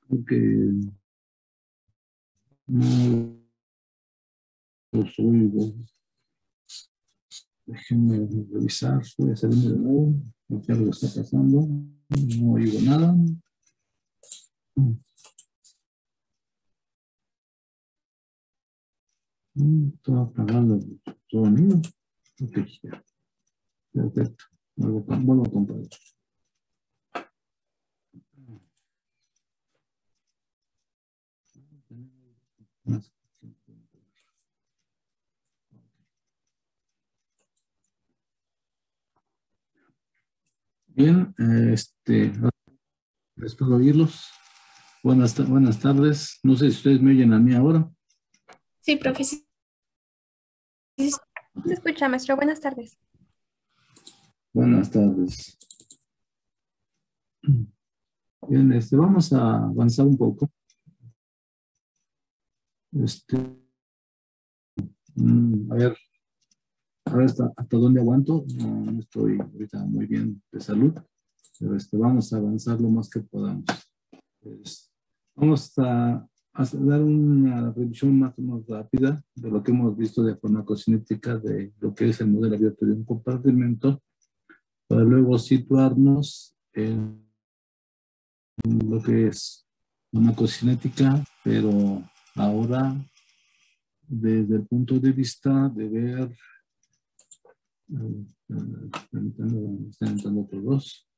Porque no los oigo. Déjenme revisar, voy a salirme de nuevo, porque algo está pasando, no oigo nada. Todo apagado, todo unido. Ok, ya. Perfecto. Vuelvo a comprar. Bien, espero oírlos. Buenas tardes. No sé si ustedes me oyen a mí ahora. Sí, profe, sí, se escucha, maestro. Buenas tardes. Buenas tardes. Bien, vamos a avanzar un poco. A ver hasta dónde aguanto. No estoy ahorita muy bien de salud, pero vamos a avanzar lo más que podamos. Vamos a dar una revisión más o menos rápida de lo que hemos visto de farmacocinética, de lo que es el modelo abierto de un compartimento, para luego situarnos en lo que es farmacocinética, pero ahora desde el punto de vista de ver, están entrando otros dos,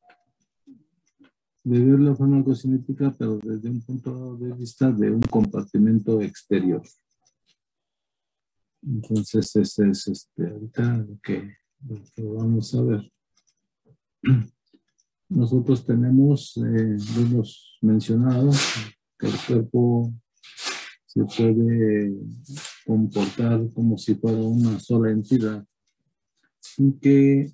de ver la farmacocinética, pero desde un punto de vista de un compartimento exterior. Entonces, ese es ahorita lo que vamos a ver. Nosotros tenemos, lo hemos mencionado, que el cuerpo se puede comportar como si fuera una sola entidad y que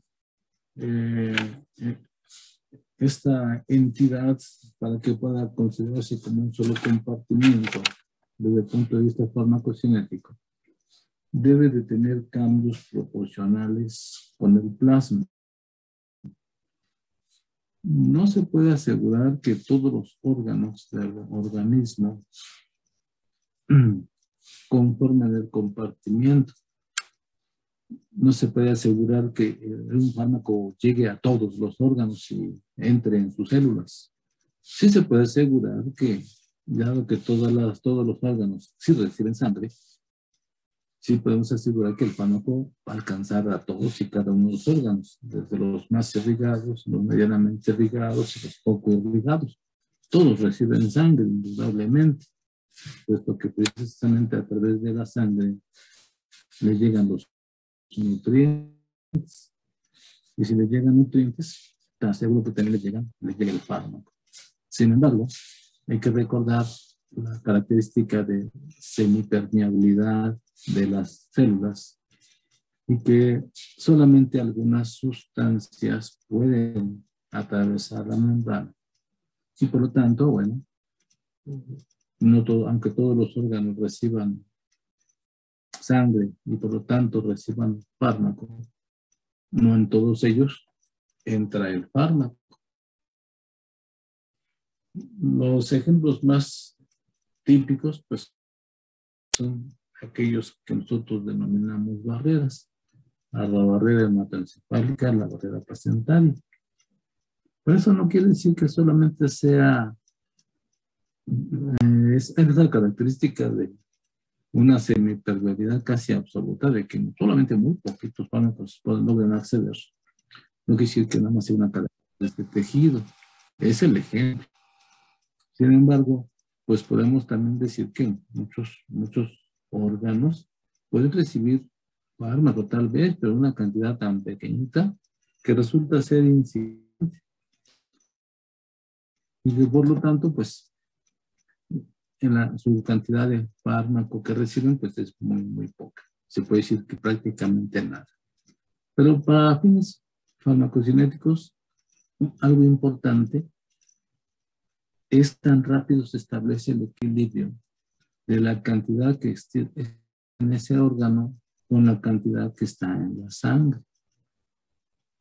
esta entidad, para que pueda considerarse como un solo compartimiento desde el punto de vista farmacocinético, debe de tener cambios proporcionales con el plasma. No se puede asegurar que todos los órganos del organismo conformen el compartimiento. No se puede asegurar que un fármaco llegue a todos los órganos y entre en sus células. Sí se puede asegurar que, dado que todos los órganos sí reciben sangre, sí podemos asegurar que el fármaco va a alcanzar a todos y cada uno de los órganos, desde los más irrigados, los medianamente irrigados y los poco irrigados. Todos reciben sangre, indudablemente, puesto que precisamente a través de la sangre le llegan los nutrientes. Y si le llegan nutrientes, te aseguro que también le llega el fármaco. Sin embargo, hay que recordar la característica de semipermeabilidad de las células y que solamente algunas sustancias pueden atravesar la membrana. Y por lo tanto, bueno, no todo, aunque todos los órganos reciban sangre y por lo tanto reciban fármaco, no en todos ellos entra el fármaco. Los ejemplos más típicos, pues, son aquellos que nosotros denominamos barreras. La barrera hematoencefálica, la barrera placentaria. Pero eso no quiere decir que solamente sea esa característica de una semipermeabilidad casi absoluta, de que solamente muy poquitos fármacos logran acceder. No quiere decir que nada más sea una característica de este tejido. Es el ejemplo. Sin embargo, pues podemos también decir que muchos órganos pueden recibir fármaco tal vez, pero una cantidad tan pequeñita que resulta ser insignificante. Y que por lo tanto, pues, su cantidad de fármaco que reciben, pues es muy poca. Se puede decir que prácticamente nada. Pero para fines farmacocinéticos, algo importante es tan rápido se establece el equilibrio de la cantidad que esté en ese órgano con la cantidad que está en la sangre.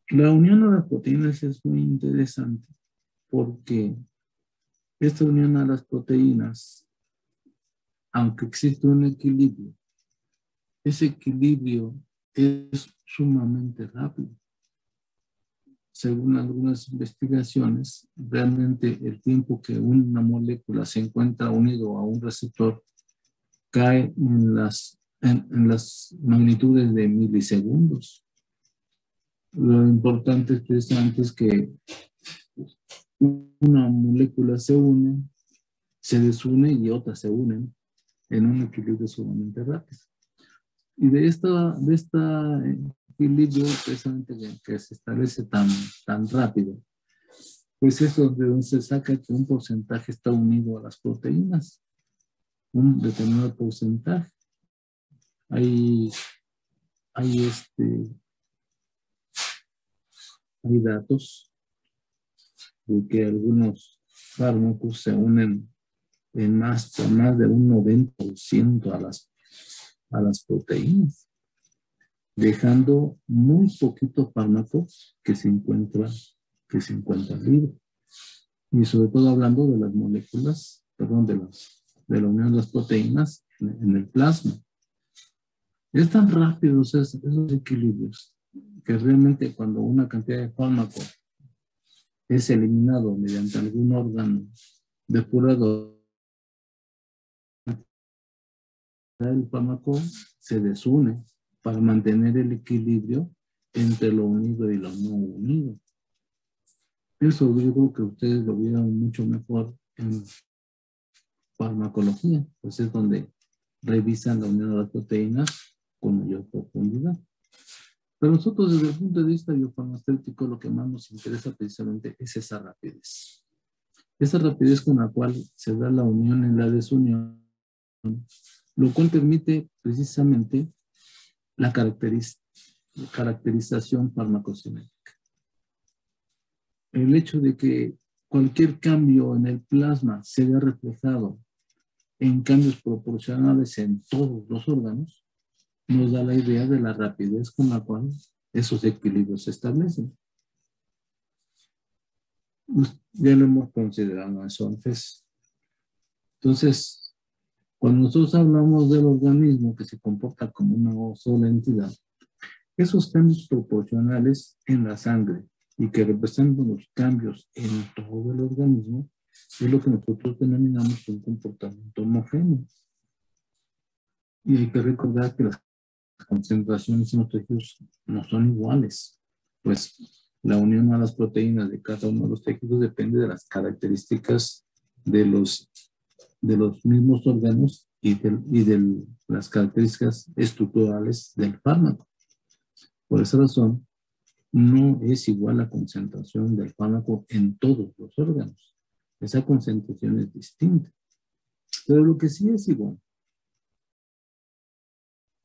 La unión de las proteínas es muy interesante porque esta unión a las proteínas, aunque existe un equilibrio, ese equilibrio es sumamente rápido. Según algunas investigaciones, realmente el tiempo que una molécula se encuentra unido a un receptor cae en las magnitudes de milisegundos. Lo importante precisamente es que una molécula se une, se desune y otras se unen en un equilibrio sumamente rápido. Y de este equilibrio precisamente que se establece tan rápido, pues es donde se saca que un porcentaje está unido a las proteínas, un determinado porcentaje. Hay datos de que algunos fármacos se unen en más de un 90% a las proteínas, dejando muy poquito fármaco que se encuentra libre. Y sobre todo hablando de las moléculas, perdón, de la unión de las proteínas en el plasma. Es tan rápidos esos equilibrios que realmente cuando una cantidad de fármaco es eliminado mediante algún órgano depurador, el fármaco se desune para mantener el equilibrio entre lo unido y lo no unido. Eso yo creo que ustedes lo vieron mucho mejor en farmacología, pues es donde revisan la unión de las proteínas con mayor profundidad. Pero nosotros desde el punto de vista biofarmacéutico lo que más nos interesa precisamente es esa rapidez. Esa rapidez con la cual se da la unión en la desunión, lo cual permite precisamente la caracterización farmacocinética. El hecho de que cualquier cambio en el plasma se vea reflejado en cambios proporcionales en todos los órganos, nos da la idea de la rapidez con la cual esos equilibrios se establecen. Ya lo hemos considerado eso antes. Entonces, cuando nosotros hablamos del organismo que se comporta como una sola entidad, esos cambios proporcionales en la sangre y que representan los cambios en todo el organismo es lo que nosotros denominamos un comportamiento homogéneo. Y hay que recordar que las concentraciones en los tejidos no son iguales, pues la unión a las proteínas de cada uno de los tejidos depende de las características de los mismos órganos y de las características estructurales del fármaco. Por esa razón, no es igual la concentración del fármaco en todos los órganos. Esa concentración es distinta. Pero lo que sí es igual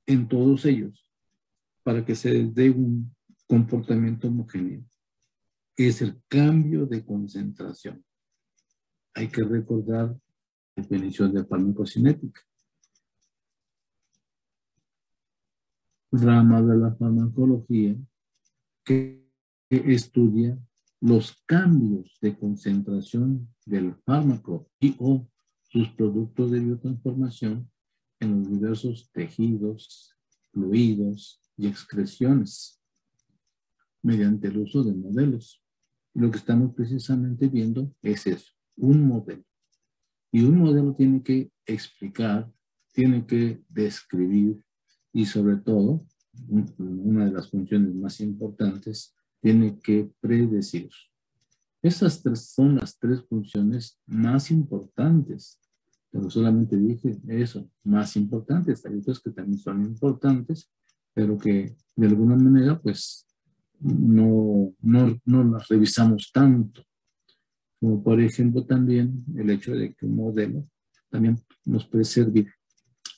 en todos ellos, para que se dé un comportamiento homogéneo, es el cambio de concentración. Hay que recordar la definición de farmacocinética. Rama de la farmacología que estudia los cambios de concentración del fármaco y o sus productos de biotransformación en los diversos tejidos, fluidos y excreciones mediante el uso de modelos. Lo que estamos precisamente viendo es eso, un modelo. Y un modelo tiene que explicar, tiene que describir y sobre todo, una de las funciones más importantes, tiene que predecir. Esas son las tres funciones más importantes. Pero solamente dije eso, más importantes. Hay otras que también son importantes, pero que de alguna manera pues no las revisamos tanto. Como por ejemplo también el hecho de que un modelo también nos puede servir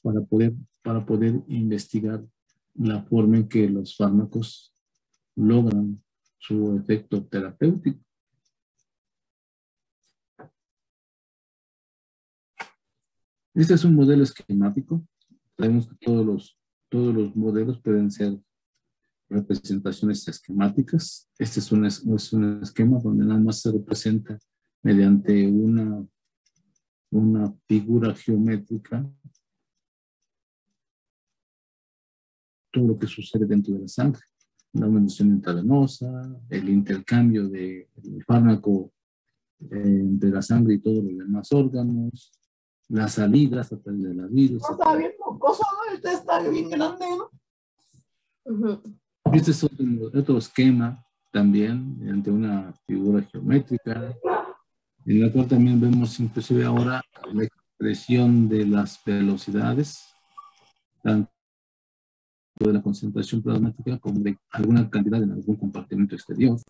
para poder investigar la forma en que los fármacos logran su efecto terapéutico. Este es un modelo esquemático. Sabemos que todos los modelos pueden ser representaciones esquemáticas. Este es un esquema donde nada más se representa mediante una figura geométrica todo lo que sucede dentro de la sangre. La inyección intravenosa, el intercambio del fármaco entre la sangre y todos los demás órganos, las salidas a través de la virus. No está bien mocoso, ¿no? Este está bien grande, ¿no? Este es otro esquema también, mediante una figura geométrica, en la cual también vemos inclusive ahora la expresión de las velocidades, tanto de la concentración plasmática como de alguna cantidad en algún compartimento exterior.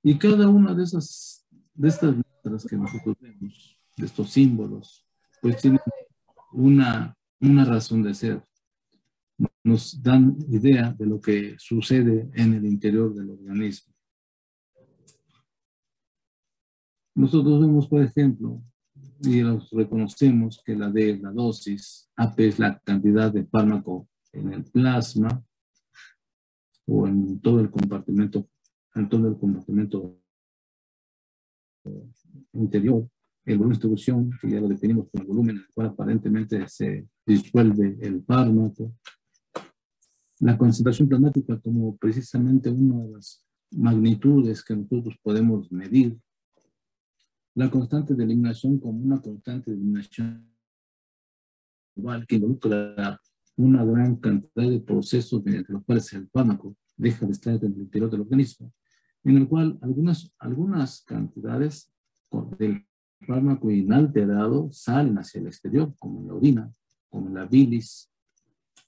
Y cada una de estas letras que nosotros vemos, de estos símbolos, pues tiene una razón de ser. Nos dan idea de lo que sucede en el interior del organismo. Nosotros vemos, por ejemplo, y los reconocemos que la D es la dosis, AP es la cantidad de fármaco en el plasma o en todo el compartimento interior, el volumen de distribución, que ya lo definimos como el volumen en el cual aparentemente se disuelve el fármaco, la concentración plasmática como precisamente una de las magnitudes que nosotros podemos medir, la constante de eliminación como una constante de eliminación igual que involucra una gran cantidad de procesos mediante los cuales el fármaco deja de estar en el interior del organismo, en el cual algunas cantidades del fármaco inalterado salen hacia el exterior, como en la orina, como en la bilis,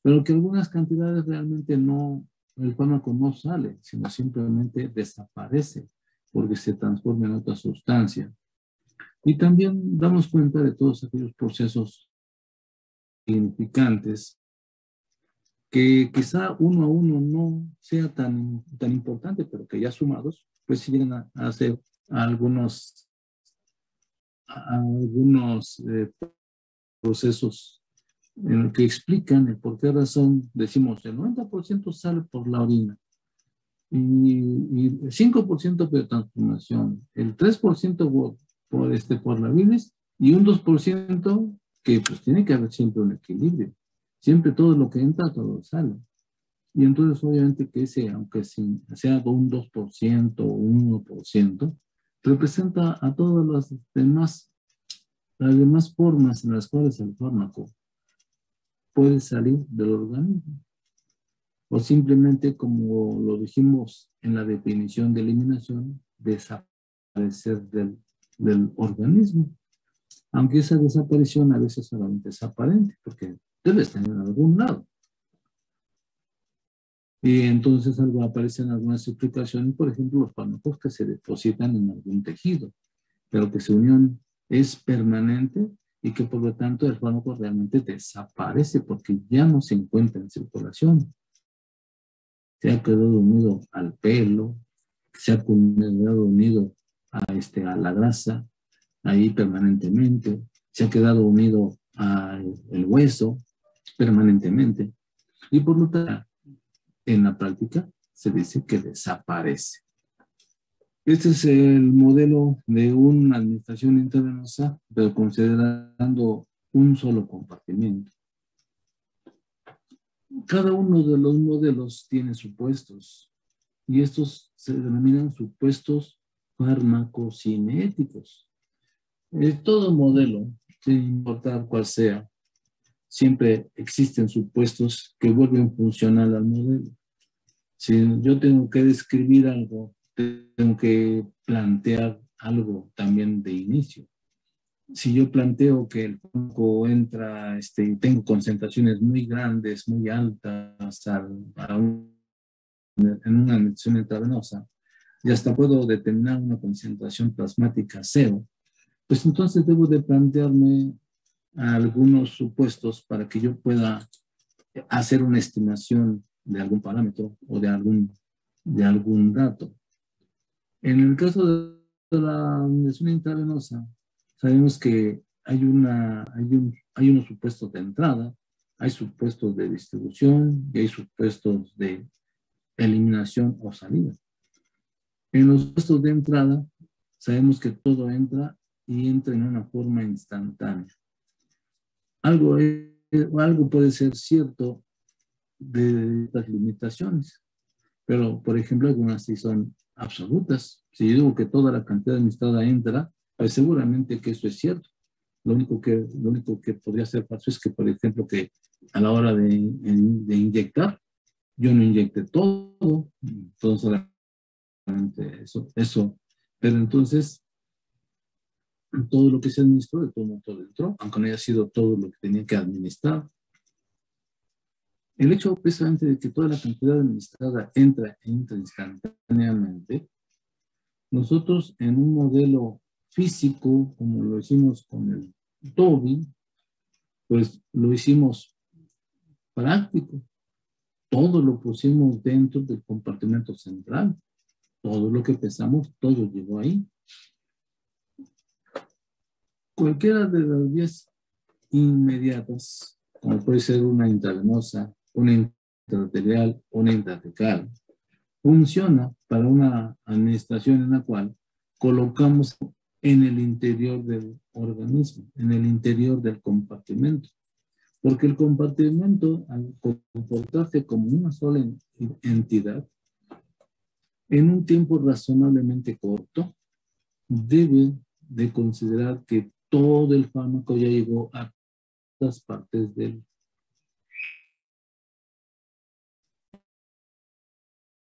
pero que algunas cantidades realmente no, el fármaco no sale, sino simplemente desaparece porque se transforma en otra sustancia. Y también damos cuenta de todos aquellos procesos significantes que quizá uno a uno no sea tan importante, pero que ya sumados, pues sí llegan a hacer algunos procesos en los que explican el por qué razón decimos el 90% sale por la orina y el 5% por transformación, el 3% por la bilis y un 2% que pues tiene que haber siempre un equilibrio. Siempre todo lo que entra, todo sale. Y entonces obviamente que ese, aunque sea un 2% o un 1%, representa a todas las demás formas en las cuales el fármaco puede salir del organismo. O simplemente, como lo dijimos en la definición de eliminación, desaparecer del organismo. Aunque esa desaparición a veces solamente es aparente, porque debe estar en algún lado. Y entonces aparecen algunas explicaciones, por ejemplo, los fármacos que se depositan en algún tejido, pero que su unión es permanente y que por lo tanto el fármaco realmente desaparece porque ya no se encuentra en circulación. Se ha quedado unido al pelo, se ha quedado unido a la grasa, ahí permanentemente, se ha quedado unido al hueso permanentemente. Y por lo tanto, en la práctica se dice que desaparece. Este es el modelo de una administración intravenosa, pero considerando un solo compartimiento. Cada uno de los modelos tiene supuestos y estos se denominan supuestos farmacocinéticos. Todo modelo, sin importar cuál sea, siempre existen supuestos que vuelven funcional al modelo. Si yo tengo que describir algo, tengo que plantear algo también de inicio. Si yo planteo que el fármaco entra, tengo concentraciones muy grandes, muy altas en una inyección intravenosa, y hasta puedo determinar una concentración plasmática cero, pues entonces debo de plantearme algunos supuestos para que yo pueda hacer una estimación de algún parámetro o de algún dato. En el caso de la inyección intravenosa, sabemos que hay unos supuestos de entrada, hay supuestos de distribución y hay supuestos de eliminación o salida. En los supuestos de entrada, sabemos que todo entra y entra en una forma instantánea. Algo puede ser cierto de estas limitaciones, pero por ejemplo algunas sí son absolutas. Si yo digo que toda la cantidad administrada entra, pues seguramente que eso es cierto. Lo único que podría ser falso es que, por ejemplo, que a la hora de inyectar, yo no inyecte todo, entonces eso. Pero entonces, todo lo que se administró, de todo modo entró, aunque no haya sido todo lo que tenía que administrar. El hecho precisamente de que toda la cantidad administrada entra instantáneamente, nosotros en un modelo físico, como lo hicimos con el Toby, pues lo hicimos práctico. Todo lo pusimos dentro del compartimento central. Todo lo que pesamos, todo llegó ahí. Cualquiera de las vías inmediatas, como puede ser una intravenosa, una intraarterial, una intratecal, funciona para una administración en la cual colocamos en el interior del organismo, en el interior del compartimento. Porque el compartimento, al comportarse como una sola entidad, en un tiempo razonablemente corto, debe de considerar que todo el fármaco ya llegó a todas partes del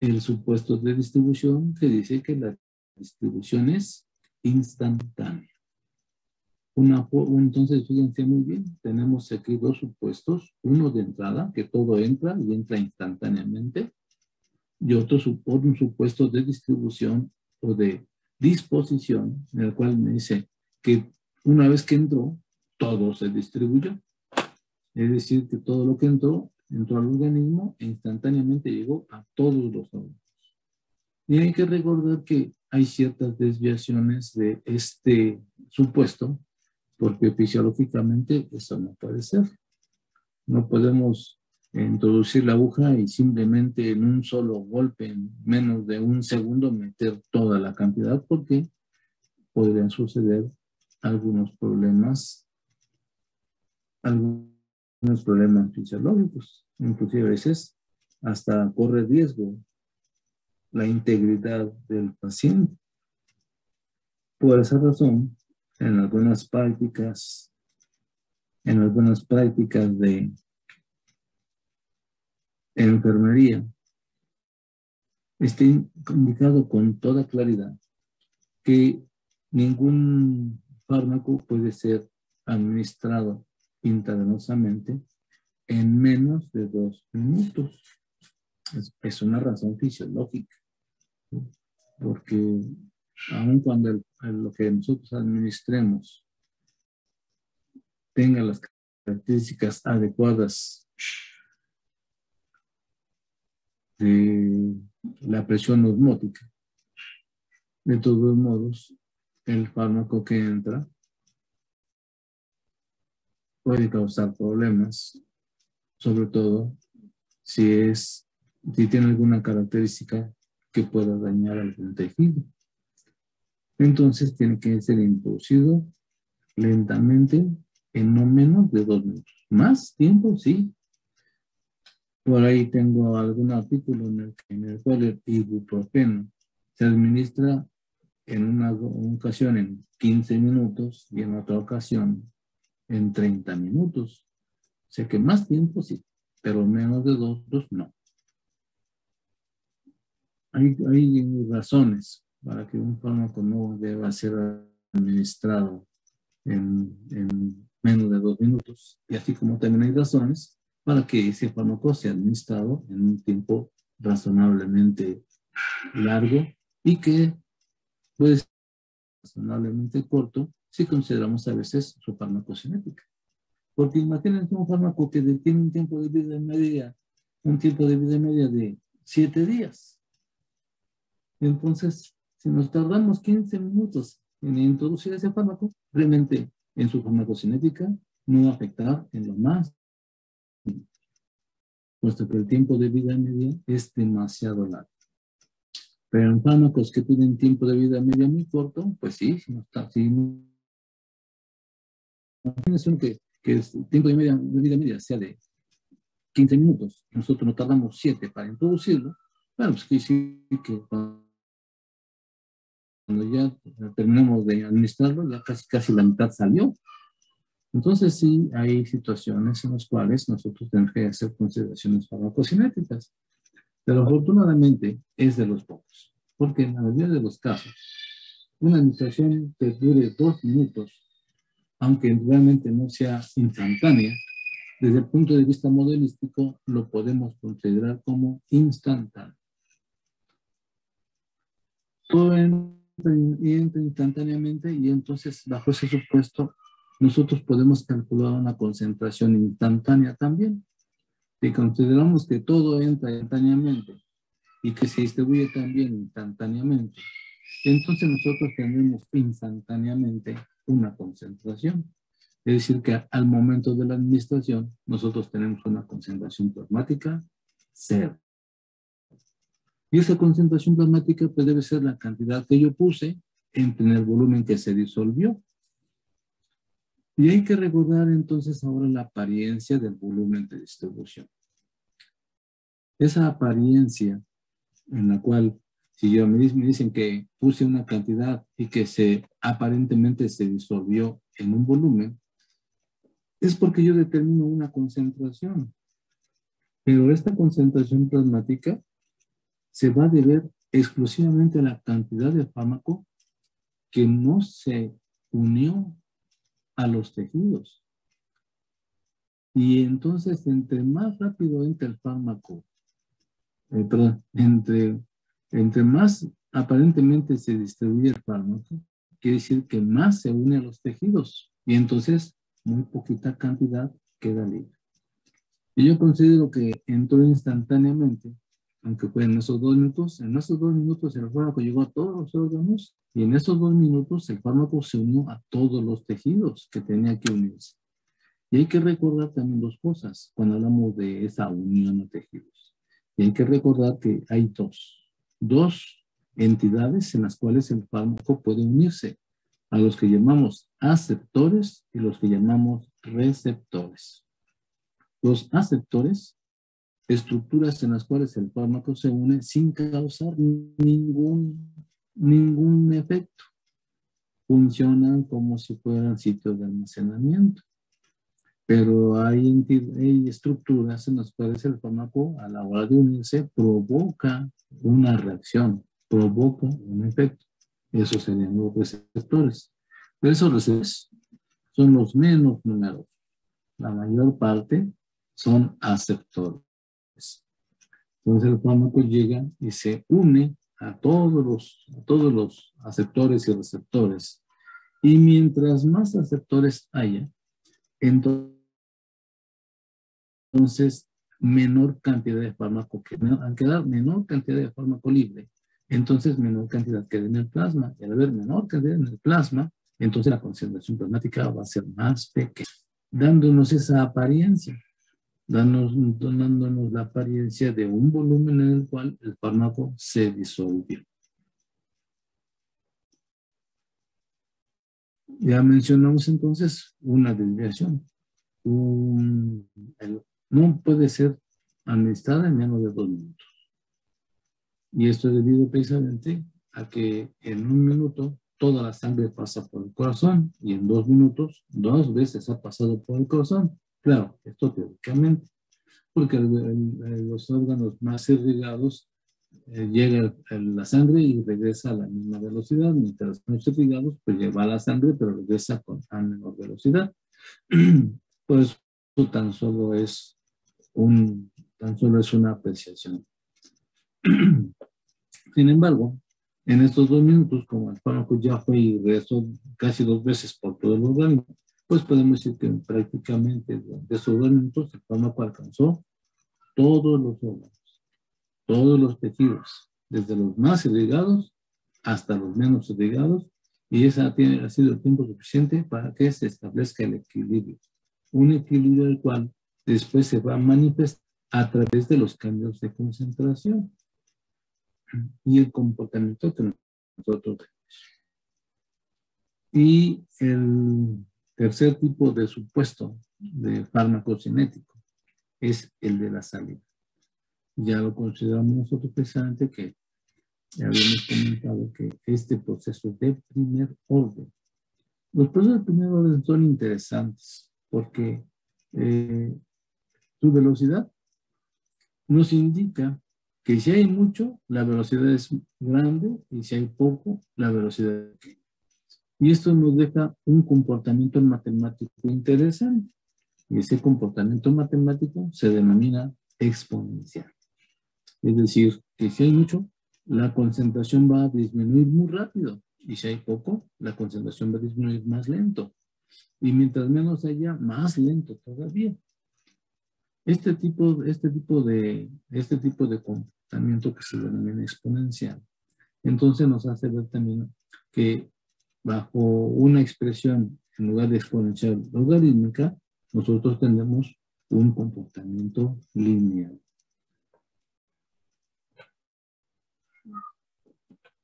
el supuesto de distribución que dice que la distribución es instantánea. Entonces, fíjense muy bien, tenemos aquí dos supuestos, uno de entrada, que todo entra y entra instantáneamente, y otro un supuesto de distribución o de disposición, en el cual me dice que una vez que entró, todo se distribuyó. Es decir, que todo lo que entró al organismo e instantáneamente llegó a todos los órganos. Y hay que recordar que hay ciertas desviaciones de este supuesto, porque fisiológicamente eso no puede ser. No podemos introducir la aguja y simplemente en un solo golpe, en menos de un segundo, meter toda la cantidad, porque podrían suceder algunos problemas fisiológicos. Inclusive a veces hasta corre riesgo la integridad del paciente. Por esa razón, en algunas prácticas de enfermería, está indicado con toda claridad que ningún fármaco puede ser administrado intravenosamente en menos de 2 minutos. Es una razón fisiológica, porque aun cuando lo que nosotros administremos tenga las características adecuadas de la presión osmótica, de todos modos, el fármaco que entra puede causar problemas, sobre todo si tiene alguna característica que pueda dañar algún tejido. Entonces tiene que ser introducido lentamente en no menos de 2 minutos. ¿Más tiempo? Sí. Por ahí tengo algún artículo en el cual el ibuprofeno se administra en una ocasión en 15 minutos y en otra ocasión en 30 minutos. O sea que más tiempo sí, pero menos de 2 no. Hay razones para que un fármaco no deba ser administrado en menos de 2 minutos. Y así como también hay razones para que ese fármaco sea administrado en un tiempo razonablemente largo y que puede ser razonablemente corto si consideramos a veces su farmacocinética. Porque imagínense un fármaco que tiene un tiempo de vida media de 7 días. Entonces, si nos tardamos 15 minutos en introducir ese fármaco, realmente en su farmacocinética no va a afectar en lo más, puesto que el tiempo de vida media es demasiado largo. Pero en fármacos que tienen tiempo de vida media muy corto, pues sí, si no está, si no, tienes uno que el tiempo de vida media sea de 15 minutos, nosotros nos tardamos 7 para introducirlo, bueno, pues quiere decir que cuando ya terminamos de administrarlo, ya casi la mitad salió. Entonces sí, hay situaciones en las cuales nosotros tenemos que hacer consideraciones farmacocinéticas, pero afortunadamente es de los pocos, porque en la mayoría de los casos, una administración que dure 2 minutos, aunque realmente no sea instantánea, desde el punto de vista modelístico lo podemos considerar como instantáneo. Todo entra instantáneamente y entonces bajo ese supuesto nosotros podemos calcular una concentración instantánea también. Si consideramos que todo entra instantáneamente y que se distribuye también instantáneamente, entonces nosotros tendremos instantáneamente una concentración. Es decir, que al momento de la administración, nosotros tenemos una concentración plasmática cero. Y esa concentración plasmática pues debe ser la cantidad que yo puse en el volumen que se disolvió. Y hay que recordar entonces ahora la apariencia del volumen de distribución. Esa apariencia en la cual, si me dicen que puse una cantidad y que aparentemente se disolvió en un volumen, es porque yo determino una concentración. Pero esta concentración plasmática se va a deber exclusivamente a la cantidad de fármaco que no se unió a los tejidos. Y entonces, entre más rápido entra el fármaco, entre más aparentemente se distribuye el fármaco, quiere decir que más se une a los tejidos. Y entonces, muy poquita cantidad queda libre. Y yo considero que entró instantáneamente, aunque fue en esos 2 minutos, en esos 2 minutos el fármaco llegó a todos los órganos y en esos 2 minutos el fármaco se unió a todos los tejidos que tenía que unirse. Y hay que recordar también 2 cosas cuando hablamos de esa unión a tejidos. Y hay que recordar que hay dos entidades en las cuales el fármaco puede unirse, a los que llamamos aceptores y los que llamamos receptores. Los aceptores, estructuras en las cuales el fármaco se une sin causar ningún efecto. Funcionan como si fueran sitios de almacenamiento. Pero hay estructuras en las cuales el fármaco a la hora de unirse provoca una reacción, provoca un efecto. Esos serían los receptores. Pero esos receptores son los menos numerosos. La mayor parte son aceptores. Entonces el fármaco llega y se une a todos los aceptores y receptores. Y mientras más aceptores haya, entonces menor cantidad de fármaco, al quedar menor cantidad de fármaco libre, entonces menor cantidad queda en el plasma. Y al haber menor cantidad en el plasma, entonces la concentración plasmática va a ser más pequeña, dándonos esa apariencia. Dándonos la apariencia de un volumen en el cual el fármaco se disolvió. Ya mencionamos entonces una desviación. No puede ser administrada en menos de 2 minutos. Y esto es debido precisamente a que en 1 minuto toda la sangre pasa por el corazón y en 2 minutos 2 veces ha pasado por el corazón. Claro, esto teóricamente. Porque los órganos más irrigados llega la sangre y regresa a la misma velocidad, mientras los menos irrigados pues lleva la sangre pero regresa a menor velocidad. Por eso tan solo es una apreciación. Sin embargo, en estos 2 minutos, como el fármaco ya fue y regresó casi 2 veces por todo el organismo, pues podemos decir que prácticamente de esos 2 minutos el fármaco alcanzó todos los órganos, todos los tejidos, desde los más irrigados hasta los menos irrigados, y ese ha sido el tiempo suficiente para que se establezca el equilibrio. Un equilibrio del cual después se va a manifestar a través de los cambios de concentración. y el comportamiento que nosotros tenemos. Y el tercer tipo de supuesto de farmacocinético es el de la salida. Ya lo consideramos nosotros precisamente que ya habíamos comentado que este proceso de primer orden. Los procesos de primer orden son interesantes porque su velocidad nos indica que si hay mucho, la velocidad es grande y si hay poco, la velocidad es pequeña. Y esto nos deja un comportamiento matemático interesante. Y ese comportamiento matemático se denomina exponencial. Es decir, que si hay mucho, la concentración va a disminuir muy rápido. Y si hay poco, la concentración va a disminuir más lento. Y mientras menos haya, más lento todavía. Este tipo de comportamiento que se denomina exponencial, entonces nos hace ver también que bajo una expresión en lugar de exponencial logarítmica, nosotros tenemos un comportamiento lineal.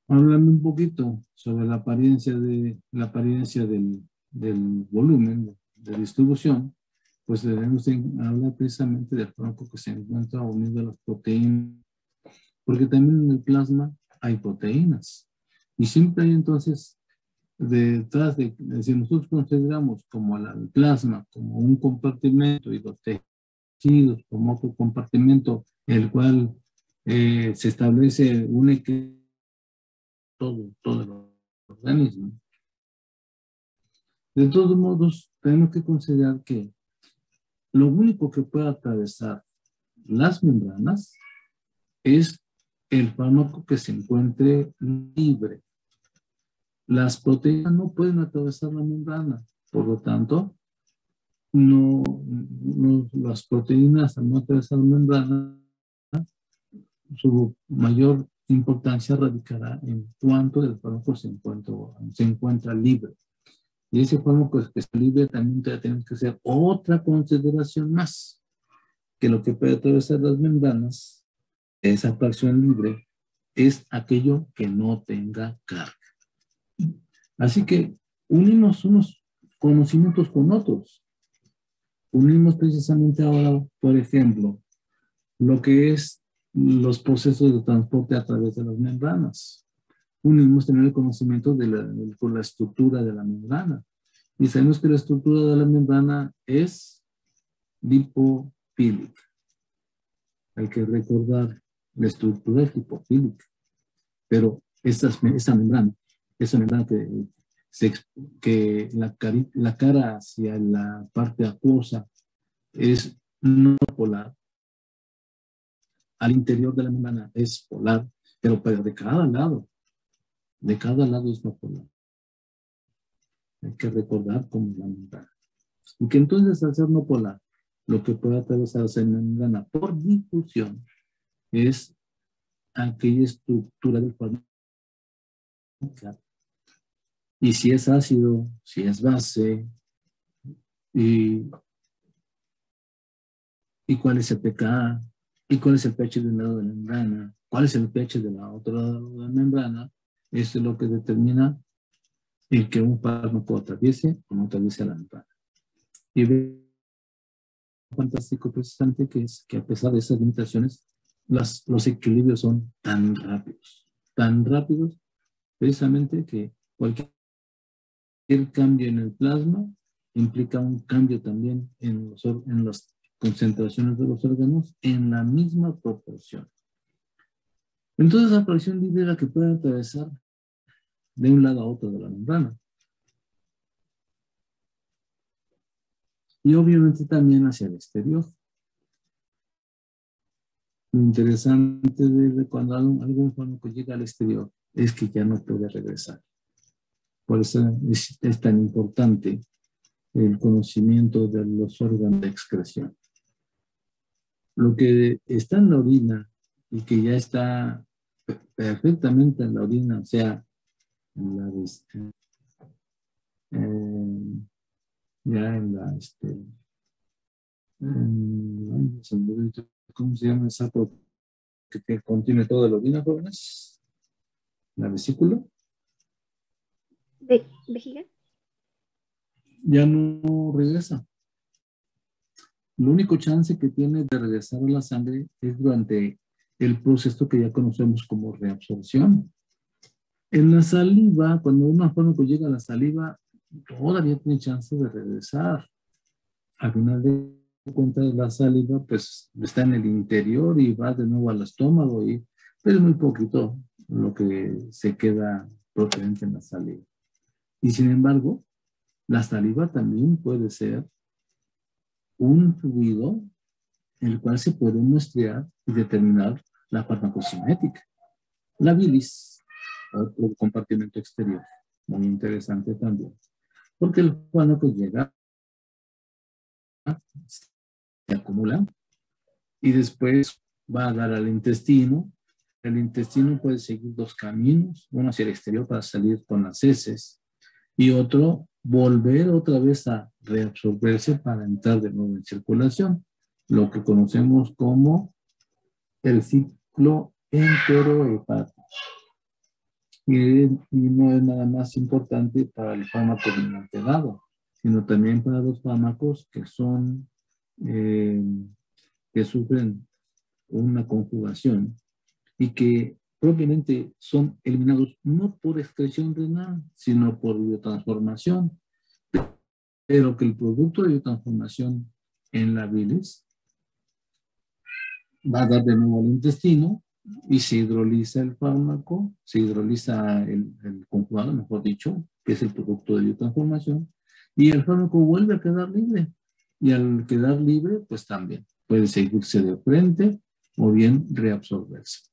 Hablando un poquito sobre la apariencia del volumen de distribución, pues debemos hablar precisamente del fármaco que se encuentra unido a las proteínas, porque también en el plasma hay proteínas. Y siempre hay entonces, detrás de, si nosotros consideramos como el plasma como un compartimento y los tejidos como otro compartimento, el cual se establece un equilibrio todo el organismo. De todos modos, tenemos que considerar que lo único que puede atravesar las membranas es el fármaco que se encuentre libre. Las proteínas no pueden atravesar la membrana, por lo tanto, las proteínas al no atravesar la membrana, su mayor importancia radicará en cuánto del fármaco se encuentra libre. Y ese fármaco que está libre también tenemos que hacer otra consideración más, que lo que puede atravesar las membranas, esa fracción libre, es aquello que no tenga carga. Así que unimos unos conocimientos con otros. Unimos precisamente ahora, por ejemplo, lo que es los procesos de transporte a través de las membranas. Unimos tener el conocimiento de la estructura de la membrana. Y sabemos que la estructura de la membrana es lipofílica. Hay que recordar, la estructura es lipofílica. Pero esa membrana que la cara hacia la parte acuosa es no polar. Al interior de la membrana es polar, pero de cada lado es no polar. Hay que recordar cómo es la membrana. Y que entonces al ser no polar, lo que puede atravesarse en la membrana por difusión es aquella estructura del fármaco. Y si es ácido, si es base, y cuál es el pKa, y cuál es el pH de un lado de la membrana, cuál es el pH de la otra lado de la membrana, eso es lo que determina el que un fármaco atraviese o no atraviese la membrana. Y ve fantástico precisamente que es que a pesar de esas limitaciones, los equilibrios son tan rápidos, precisamente que cualquier cambio en el plasma implica un cambio también en las concentraciones de los órganos en la misma proporción. Entonces la fracción libre es la que puede atravesar de un lado a otro de la membrana. Y obviamente también hacia el exterior. Lo interesante de cuando algún fármaco llega al exterior es que ya no puede regresar. Por eso es tan importante el conocimiento de los órganos de excreción. Lo que está en la orina y que ya está perfectamente en la orina, o sea, en la ya en la ¿cómo se llama esa proteína? que contiene toda la orina, jóvenes? La vesícula. ¿Vejiga? Ya no regresa. El único chance que tiene de regresar a la sangre es durante el proceso que ya conocemos como reabsorción. En la saliva, cuando un fármaco llega a la saliva, todavía tiene chance de regresar. Al final de cuentas, la saliva pues está en el interior y va de nuevo al estómago, pero es muy poquito lo que se queda procedente en la saliva. Y sin embargo, la saliva también puede ser un fluido en el cual se puede muestrear y determinar la farmacocinética. La bilis, otro compartimento exterior, muy interesante también, porque el fármaco llega, se acumula y después va a dar al intestino. El intestino puede seguir dos caminos, uno hacia el exterior para salir con las heces y otro volver otra vez a reabsorberse para entrar de nuevo en circulación, lo que conocemos como el ciclo enterohepático. Y no es nada más importante para el fármaco bilateral, sino también para los fármacos que son, que sufren una conjugación y que propiamente son eliminados no por excreción renal, sino por biotransformación, pero que el producto de biotransformación en la bilis va a dar de nuevo al intestino y se hidroliza el fármaco, se hidroliza el conjugado, mejor dicho, que es el producto de biotransformación, y el fármaco vuelve a quedar libre. Y al quedar libre, pues también puede seguirse de frente o bien reabsorberse.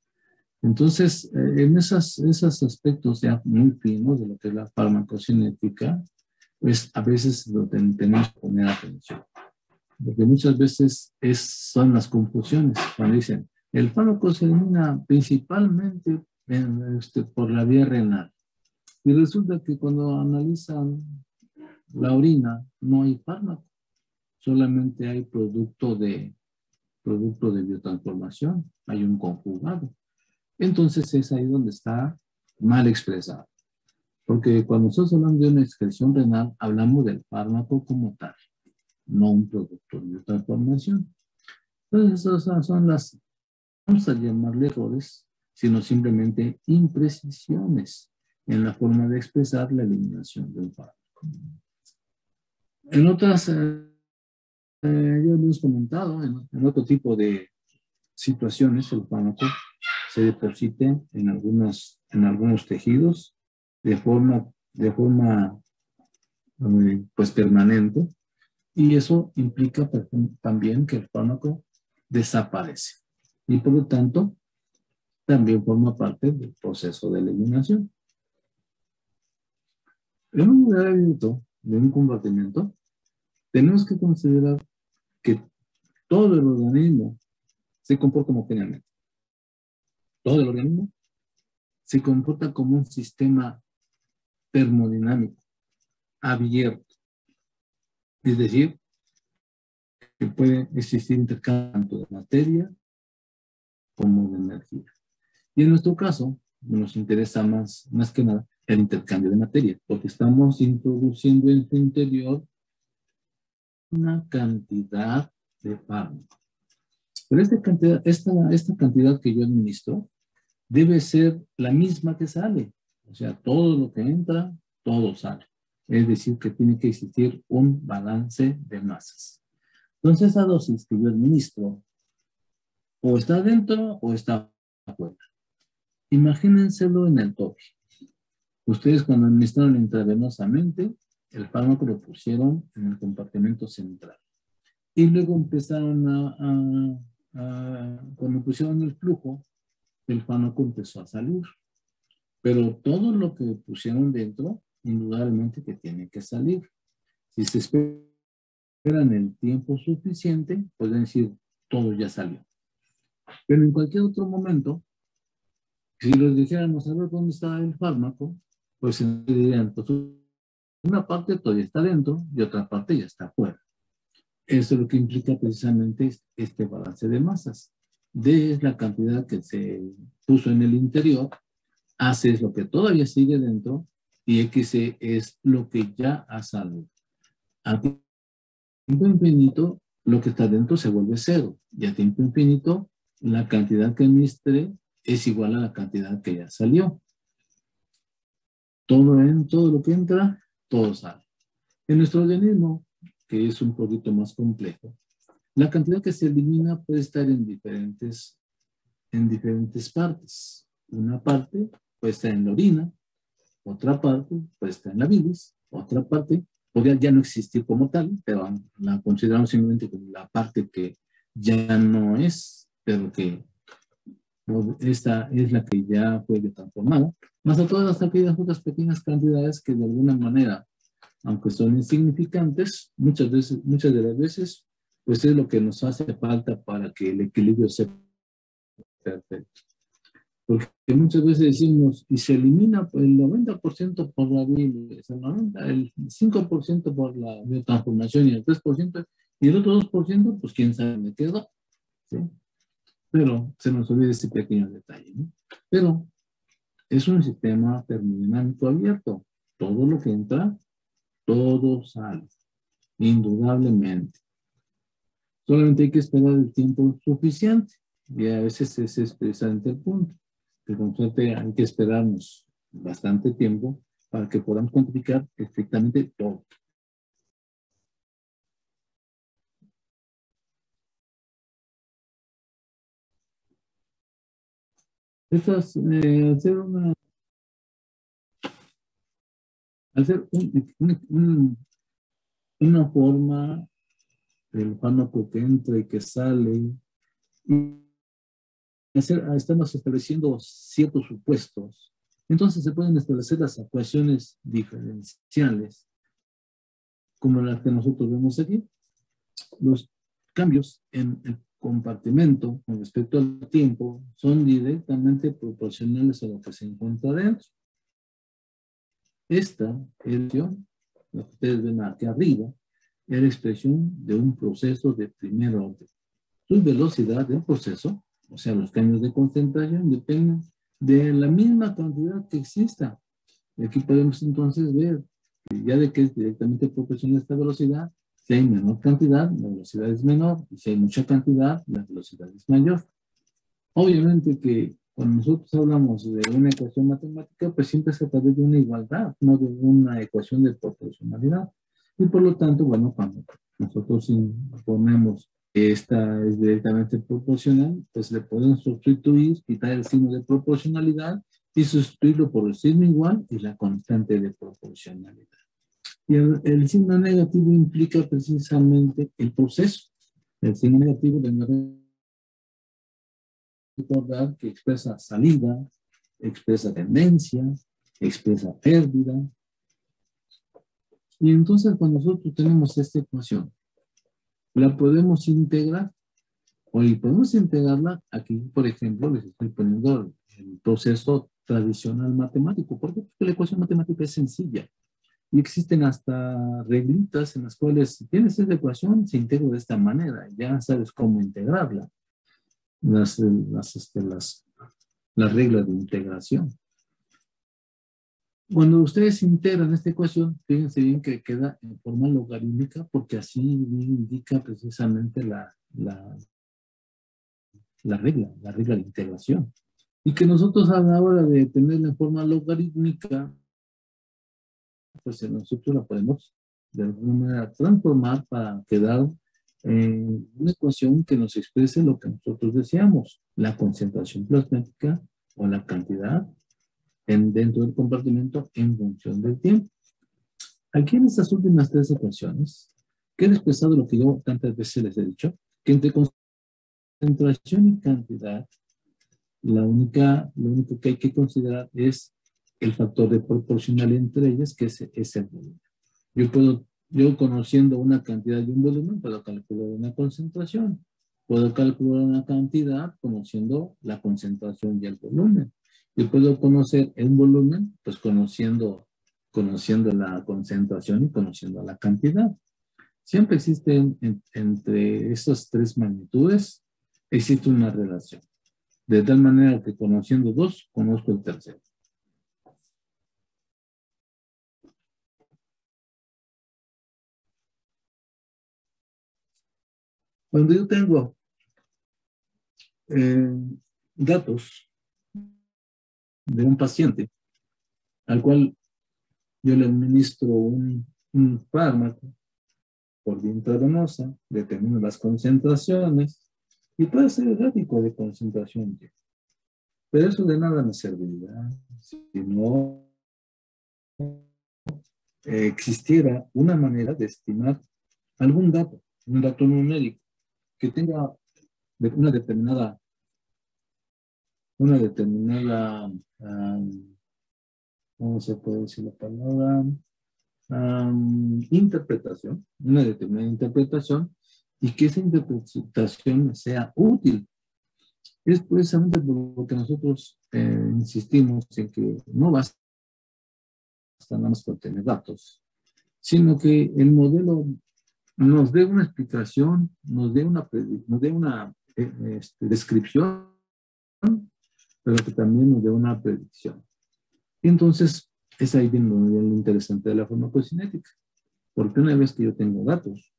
Entonces, en esos aspectos ya muy finos de lo que es la farmacocinética, pues a veces lo tenemos que poner atención. Porque muchas veces son las confusiones cuando dicen, el fármaco se elimina principalmente por la vía renal. Y resulta que cuando analizan la orina no hay fármaco, solamente hay producto de biotransformación, hay un conjugado. Entonces es ahí donde está mal expresado. Porque cuando nosotros hablamos de una excreción renal, hablamos del fármaco como tal, no un producto de biotransformación. Entonces esas son las, vamos a llamarle errores, sino simplemente imprecisiones en la forma de expresar la eliminación del fármaco. En otras, ya lo hemos comentado, en otro tipo de situaciones, el fármaco se deposita en algunos tejidos de forma pues permanente, y eso implica también que el fármaco desaparece y por lo tanto también forma parte del proceso de eliminación. En un lugar abierto de un compartimento tenemos que considerar que todo el organismo se comporta homogéneamente. Todo el organismo se comporta como un sistema termodinámico, abierto. Es decir, que puede existir intercambio tanto de materia como de energía. Y en nuestro caso, nos interesa más que nada el intercambio de materia, porque estamos introduciendo en su interior una cantidad de fármaco. Pero esta cantidad que yo administro debe ser la misma que sale. O sea, todo lo que entra, todo sale. Es decir, que tiene que existir un balance de masas. Entonces, esa dosis que yo administro o está dentro o está afuera. Imagínenselo en el toque. Ustedes cuando administraron intravenosamente, el fármaco lo pusieron en el compartimento central. Y luego empezaron cuando pusieron el flujo, el fármaco empezó a salir. Pero todo lo que pusieron dentro, indudablemente que tiene que salir. Si se esperan el tiempo suficiente, pueden decir, todo ya salió. Pero en cualquier otro momento, si les dijéramos a ver dónde está el fármaco, pues dirían, pues una parte todavía está dentro y otra parte ya está afuera. Eso es lo que implica precisamente este balance de masas. D es la cantidad que se puso en el interior, AC es lo que todavía sigue dentro y XC es lo que ya ha salido. A tiempo infinito, lo que está dentro se vuelve cero y a tiempo infinito, la cantidad que administre es igual a la cantidad que ya salió. Todo lo que entra, todo sale. En nuestro organismo, que es un poquito más complejo, la cantidad que se elimina puede estar en diferentes partes. Una parte puede estar en la orina, otra parte puede estar en la bilis, otra parte podría ya no existir como tal, pero la consideramos simplemente como la parte que ya no es, pero que esta es la que ya fue transformada, más a todas aquellas otras pequeñas cantidades que de alguna manera, aunque son insignificantes, muchas de las veces, pues es lo que nos hace falta para que el equilibrio sea perfecto. Porque muchas veces decimos, y se elimina el 90% por la bilis, el 5% por la biotransformación y el 3%, y el otro 2%, pues quién sabe dónde quedó, ¿sí? Pero se nos olvida ese pequeño detalle, ¿no? Pero es un sistema termodinámico abierto. Todo lo que entra, todo sale, indudablemente. Solamente hay que esperar el tiempo suficiente. Y a veces ese es precisamente el punto. Que con suerte hay que esperarnos bastante tiempo para que podamos cuantificar estrictamente todo. Estas, al ser una forma del fármaco que entra y que sale, estamos estableciendo ciertos supuestos. Entonces se pueden establecer las ecuaciones diferenciales, como las que nosotros vemos aquí. Los cambios en el compartimento con respecto al tiempo son directamente proporcionales a lo que se encuentra dentro. Esta es lo que ustedes ven aquí arriba, es la expresión de un proceso de primer orden. Su velocidad del proceso, o sea, los cambios de concentración, dependen de la misma cantidad que exista. Y aquí podemos entonces ver que ya de que es directamente proporcional a esta velocidad, si hay menor cantidad, la velocidad es menor, y si hay mucha cantidad, la velocidad es mayor. Obviamente que cuando nosotros hablamos de una ecuación matemática, pues siempre se trata de una igualdad, no de una ecuación de proporcionalidad. Y por lo tanto, bueno, cuando nosotros ponemos que esta es directamente proporcional, pues le podemos sustituir, quitar el signo de proporcionalidad y sustituirlo por el signo igual y la constante de proporcionalidad. Y el signo negativo implica precisamente el proceso. El signo negativo de recordar que expresa salida, expresa tendencia, expresa pérdida. Y entonces cuando nosotros tenemos esta ecuación, la podemos integrar, y podemos integrarla aquí, por ejemplo, les estoy poniendo el proceso tradicional matemático. ¿Por qué? Porque la ecuación matemática es sencilla. Y existen hasta reglitas en las cuales si tienes esta ecuación, se integra de esta manera. Ya sabes cómo integrarla. Las reglas de integración. Cuando ustedes integran esta ecuación, fíjense bien que queda en forma logarítmica porque así indica precisamente la regla de integración. Y que nosotros a la hora de tenerla en forma logarítmica, pues nosotros la podemos de alguna manera transformar para quedar en una ecuación que nos exprese lo que nosotros deseamos, la concentración plasmática o la cantidad dentro del compartimento en función del tiempo. Aquí en estas últimas tres ecuaciones, queda expresado lo que yo tantas veces les he dicho, que entre concentración y cantidad, lo único que hay que considerar es el factor de proporcional entre ellas, que es el volumen. Yo conociendo una cantidad y un volumen, puedo calcular una concentración. Puedo calcular una cantidad conociendo la concentración y el volumen. Yo puedo conocer un volumen, pues conociendo la concentración y conociendo la cantidad. Siempre existen entre esas tres magnitudes existe una relación. De tal manera que conociendo dos, conozco el tercero. Cuando yo tengo datos de un paciente al cual yo le administro un fármaco por vía intravenosa, determino las concentraciones y puede ser errático de concentración. Pero eso de nada me serviría si no existiera una manera de estimar algún dato, un dato numérico, que tenga una determinada ¿cómo se puede decir la palabra? Interpretación, una determinada interpretación, y que esa interpretación sea útil. Es precisamente por lo que nosotros insistimos en que no basta nada más con tener datos, sino que el modelo nos dé una explicación, nos dé una descripción, pero que también nos dé una predicción. Y entonces es ahí bien lo interesante de la farmacocinética, porque una vez que yo tengo datos,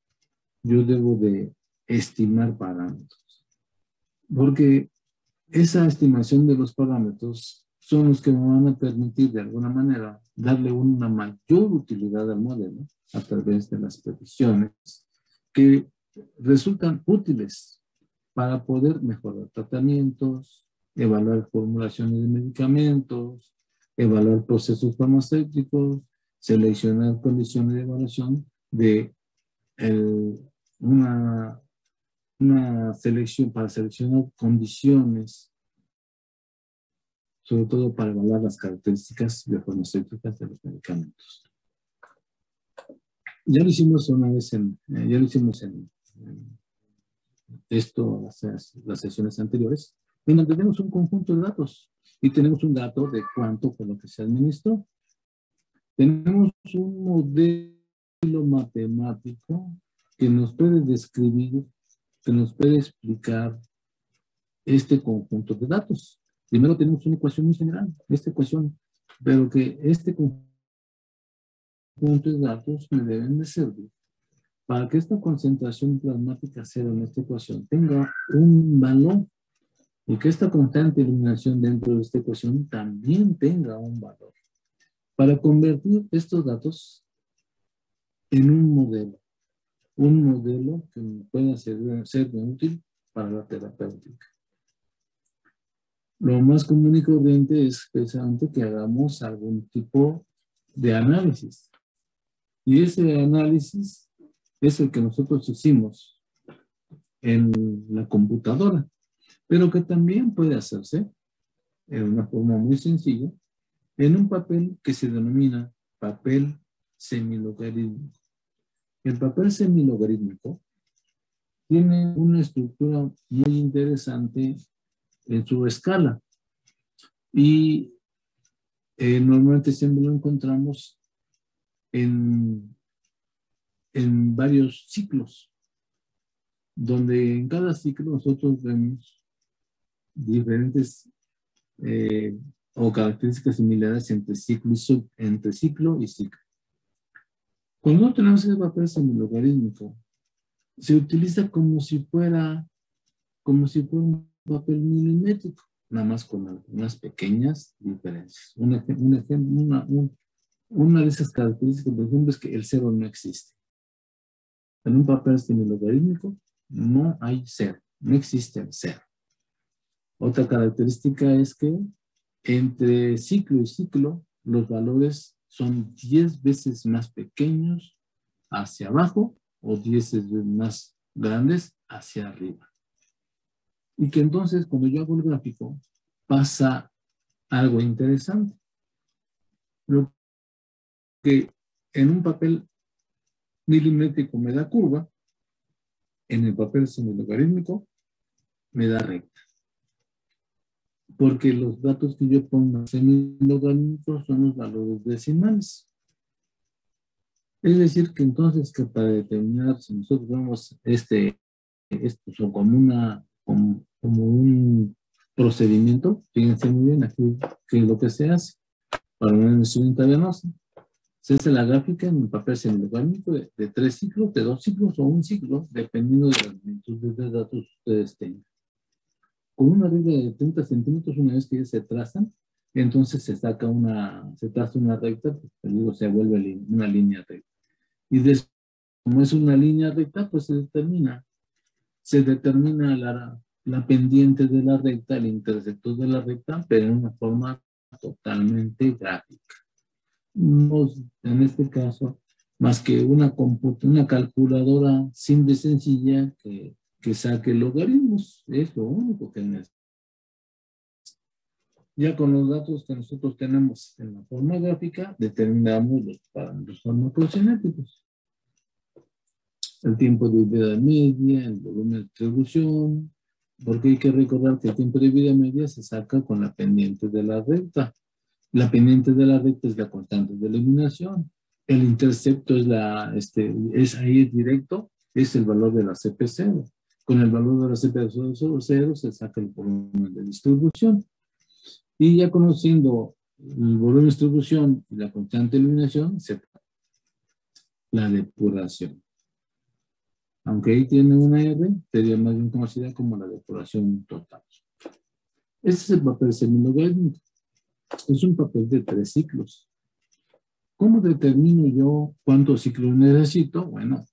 yo debo de estimar parámetros, porque esa estimación de los parámetros son los que me van a permitir de alguna manera darle una mayor utilidad al modelo a través de las predicciones que resultan útiles para poder mejorar tratamientos, evaluar formulaciones de medicamentos, evaluar procesos farmacéuticos, seleccionar condiciones de evaluación de una selección para seleccionar condiciones, sobre todo para evaluar las características biofarmacéuticas de los medicamentos. Ya lo hicimos una vez en esto, las sesiones anteriores, en donde tenemos un conjunto de datos y tenemos un dato de cuánto fue lo que se administró. Tenemos un modelo matemático que nos puede describir, que nos puede explicar este conjunto de datos. Primero tenemos una ecuación muy general, esta ecuación, pero que este conjunto de datos me deben de servir para que esta concentración plasmática cero en esta ecuación tenga un valor y que esta constante de eliminación dentro de esta ecuación también tenga un valor. Para convertir estos datos en un modelo que pueda ser útil para la terapéutica. Lo más común y corriente es precisamente que hagamos algún tipo de análisis. Y ese análisis es el que nosotros hicimos en la computadora, pero que también puede hacerse en una forma muy sencilla en un papel que se denomina papel semilogarítmico. El papel semilogarítmico tiene una estructura muy interesante en su escala y normalmente siempre lo encontramos en varios ciclos, donde en cada ciclo nosotros vemos diferentes o características similares entre ciclo y ciclo. Cuando tenemos ese papel semilogarítmico, se utiliza como si fuera un papel milimétrico, nada más con algunas pequeñas diferencias. Una de esas características, por ejemplo, es que el cero no existe. En un papel semilogarítmico no hay cero, no existe el cero. Otra característica es que entre ciclo y ciclo los valores son 10 veces más pequeños hacia abajo o 10 veces más grandes hacia arriba. Y que entonces cuando yo hago el gráfico pasa algo interesante. Lo que en un papel milimétrico me da curva, en el papel semilogarítmico me da recta. Porque los datos que yo pongo semilogarítmicos son los valores decimales. Es decir, que entonces que para determinar si nosotros vemos esto como como un procedimiento. Fíjense muy bien aquí que lo que se hace para una emisión intravenosa. Se hace la gráfica en un papel semilogarítmico de 3 ciclos, de 2 ciclos o un ciclo, dependiendo de las magnitudes de datos que ustedes tengan. Con una regla de 30 centímetros, una vez que ya se trazan, entonces se traza una recta, pues luego se vuelve una línea recta. Y como es una línea recta, pues se determina la pendiente de la recta, el intersector de la recta, pero en una forma totalmente gráfica. No, en este caso, más que una calculadora simple y sencilla que saque logaritmos, es lo único que necesitamos. Ya con los datos que nosotros tenemos en la forma gráfica, determinamos los parámetros farmacocinéticos. El tiempo de vida media, el volumen de distribución, porque hay que recordar que el tiempo de vida media se saca con la pendiente de la recta. La pendiente de la recta es la constante de eliminación. El intercepto ahí es directo, es el valor de la CP0. Con el valor de la CP0 se saca el volumen de distribución. Y ya conociendo el volumen de distribución y la constante de eliminación, se la depuración. Aunque ahí tiene una R, sería más bien conocida como la depuración total. Este es el papel semilogarítmico. Es un papel de 3 ciclos. ¿Cómo determino yo cuántos ciclos necesito? Bueno,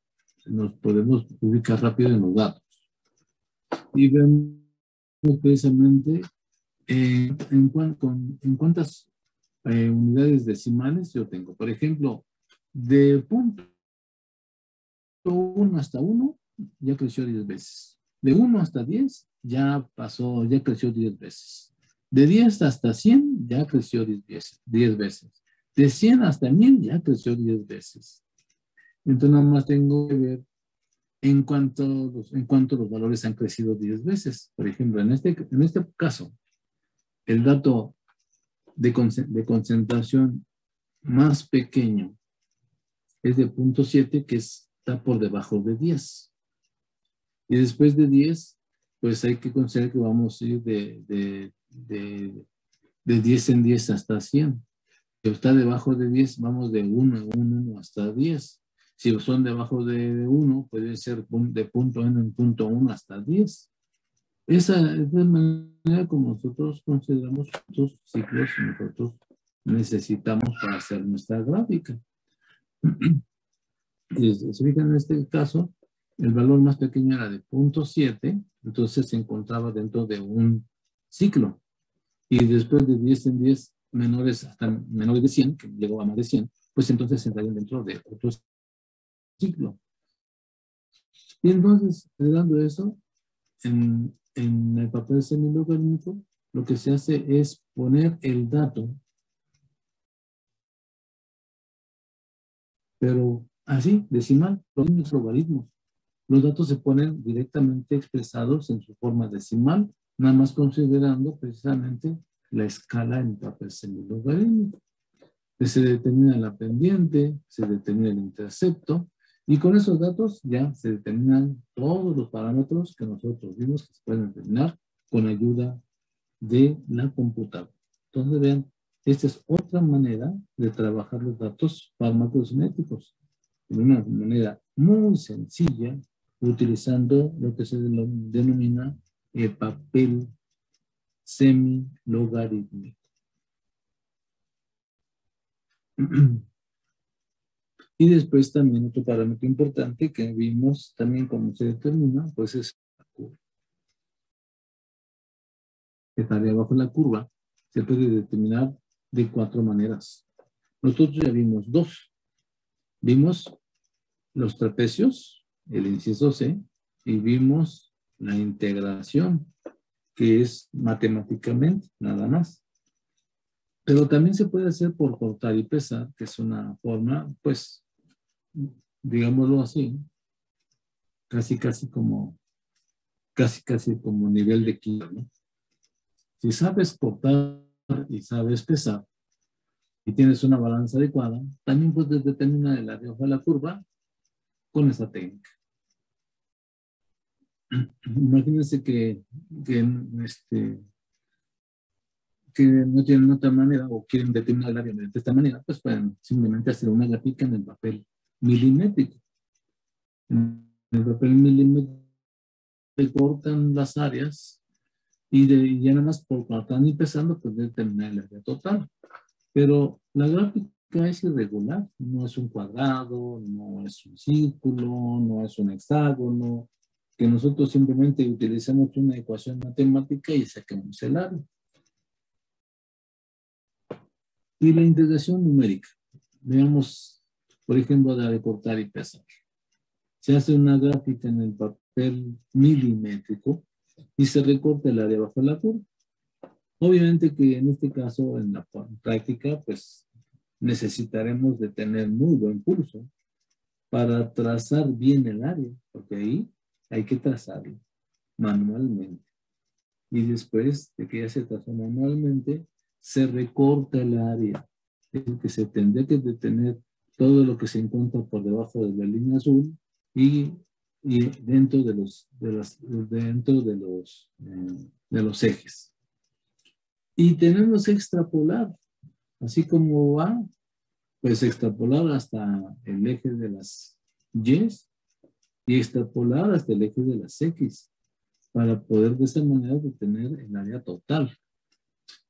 nos podemos ubicar rápido en los datos. Y vemos precisamente en cuántas unidades decimales yo tengo. Por ejemplo, de punto 1 hasta 1, ya creció 10 veces. De 1 hasta 10, ya creció 10 veces. De 10 hasta 100, ya creció 10 veces. De 100 hasta 1000, ya creció 10 veces. Entonces, nada más tengo que ver en cuanto los valores han crecido 10 veces. Por ejemplo, en este caso, el dato de concentración más pequeño es de 0.7, que está por debajo de 10. Y después de 10, pues hay que considerar que vamos a ir de 10 en 10 hasta 100. Si está debajo de 10, vamos de 1 en 1 hasta 10. Si son debajo de 1, puede ser de punto n en punto 1 hasta 10. Esa es la manera como nosotros consideramos cuántos ciclos nosotros necesitamos para hacer nuestra gráfica. Y se fijan en este caso, el valor más pequeño era de 0.7, entonces se encontraba dentro de un ciclo. Y después de 10 en 10, hasta menores de 100, que llegó a más de 100, pues entonces entrarían dentro de otro ciclo. Y entonces, dando eso, en el papel semilogarítmico, lo que se hace es poner el dato, pero así, decimal, los mismos logaritmos. Los datos se ponen directamente expresados en su forma decimal, nada más considerando precisamente la escala en papel semilogarítmico. Se determina la pendiente, se determina el intercepto, y con esos datos ya se determinan todos los parámetros que nosotros vimos que se pueden determinar con ayuda de la computadora. Entonces, vean, esta es otra manera de trabajar los datos farmacocinéticos, de una manera muy sencilla, utilizando lo que se denomina el papel semilogarítmico. Y después también otro parámetro importante que vimos también cómo se determina, pues es la curva. Que está debajo de la curva, se puede determinar de 4 maneras. Nosotros ya vimos 2. Vimos los trapecios, el inciso C, y vimos la integración, que es matemáticamente nada más. Pero también se puede hacer por cortar y pesar, que es una forma, pues, digámoslo así, casi como nivel de kilo, ¿no? Si sabes cortar y sabes pesar y tienes una balanza adecuada, también puedes determinar el área de la curva con esa técnica. imagínense que no tienen otra manera o quieren determinar el área de esta manera, pues pueden simplemente hacer una gráfica en el papel milimétrico. En el papel milimétrico cortan las áreas y ya nada más por cuando están empezando, pues determinar el área total. Pero la gráfica es irregular, no es un cuadrado, no es un círculo, no es un hexágono, que nosotros simplemente utilizamos una ecuación matemática y sacamos el área. Y la integración numérica. Veamos, por ejemplo, la de cortar y pesar. Se hace una gráfica en el papel milimétrico y se recorta el área bajo la curva. Obviamente que en este caso, en la práctica, pues necesitaremos de tener muy buen pulso para trazar bien el área, porque ahí hay que trazarlo manualmente. Y después de que ya se trazó manualmente, se recorta el área. Es decir, que se tendría que detener todo lo que se encuentra por debajo de la línea azul y dentro de los ejes. Y tenemos que extrapolar, así como va, pues extrapolar hasta el eje de las Y y extrapolar hasta el eje de las X para poder de esa manera obtener el área total.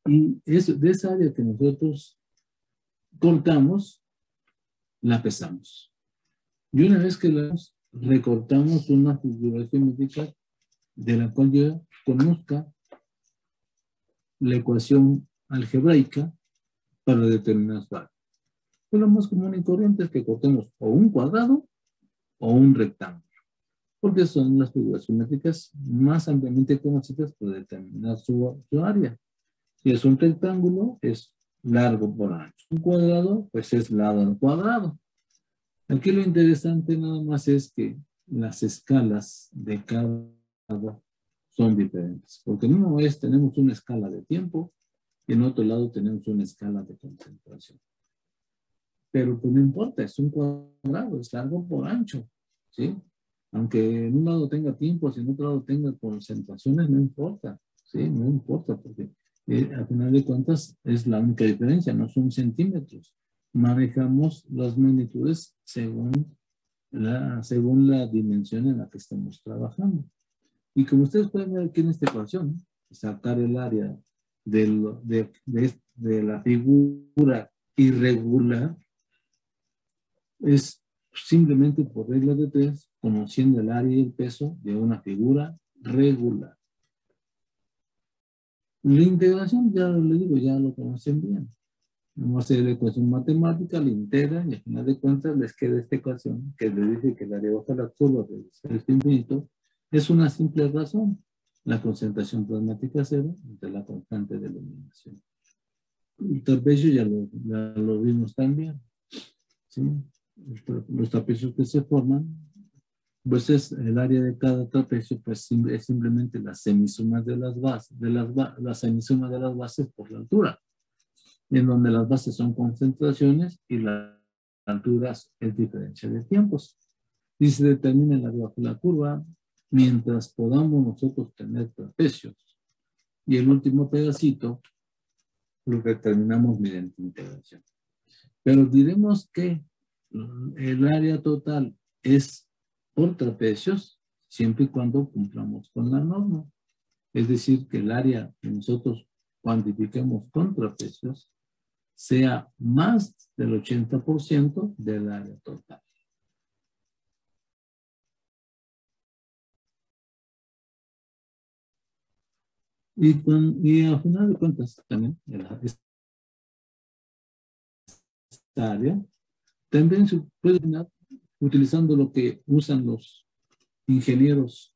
Y de esa área que nosotros cortamos, la pesamos. Y una vez que la recortamos una figura geométrica de la cual yo conozca la ecuación algebraica para determinar su área. Pues lo más común y corriente es que cortemos o un cuadrado o un rectángulo, porque son las figuras geométricas más ampliamente conocidas para determinar su área. Si es un rectángulo, es largo por ancho. Un cuadrado, pues es lado al cuadrado. Aquí lo interesante nada más es que las escalas de cada son diferentes, porque en uno tenemos una escala de tiempo y en otro lado tenemos una escala de concentración. Pero pues no importa, es un cuadrado, es largo por ancho, ¿sí? Aunque en un lado tenga tiempos y en otro lado tenga concentraciones, no importa, ¿sí? No importa, porque al final de cuentas es la única diferencia, no son centímetros. Manejamos las magnitudes según la dimensión en la que estamos trabajando. Y como ustedes pueden ver aquí en esta ecuación, sacar el área de la figura irregular es simplemente por regla de tres, conociendo el área y el peso de una figura regular. La integración, ya le digo, ya lo conocen bien. Vamos a hacer la ecuación matemática, la integran y al final de cuentas les queda esta ecuación que les dice que el área bajo la curva de este infinito es una simple razón. La concentración plasmática cero entre la constante de iluminación. El trapecio ya lo vimos también. ¿Sí? Los trapecios que se forman, pues es el área de cada trapecio, pues es simplemente la semisuma de las bases, la semisuma de las bases por la altura, en donde las bases son concentraciones y las alturas es diferencia de tiempos. Y se determina el área bajo la curva mientras podamos nosotros tener trapecios. Y el último pedacito lo determinamos mediante integración. Pero diremos que el área total es por trapecios siempre y cuando cumplamos con la norma. Es decir, que el área que nosotros cuantifiquemos con trapecios sea más del 80% del área total. Y al final de cuentas también esta área también se puede determinar utilizando lo que usan los ingenieros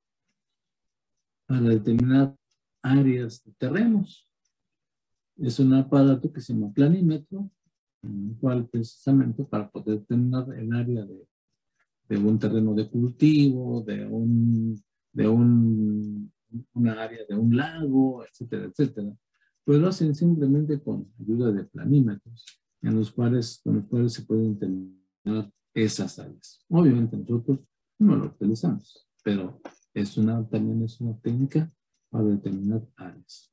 para determinar áreas de terrenos. Es un aparato que se llama planímetro, en el cual precisamente para poder determinar el área de un terreno de cultivo, una área de un lago, etcétera, etcétera, pues lo hacen simplemente con ayuda de planímetros, con los cuales se pueden determinar esas áreas. Obviamente nosotros no lo utilizamos, pero también es una técnica para determinar áreas.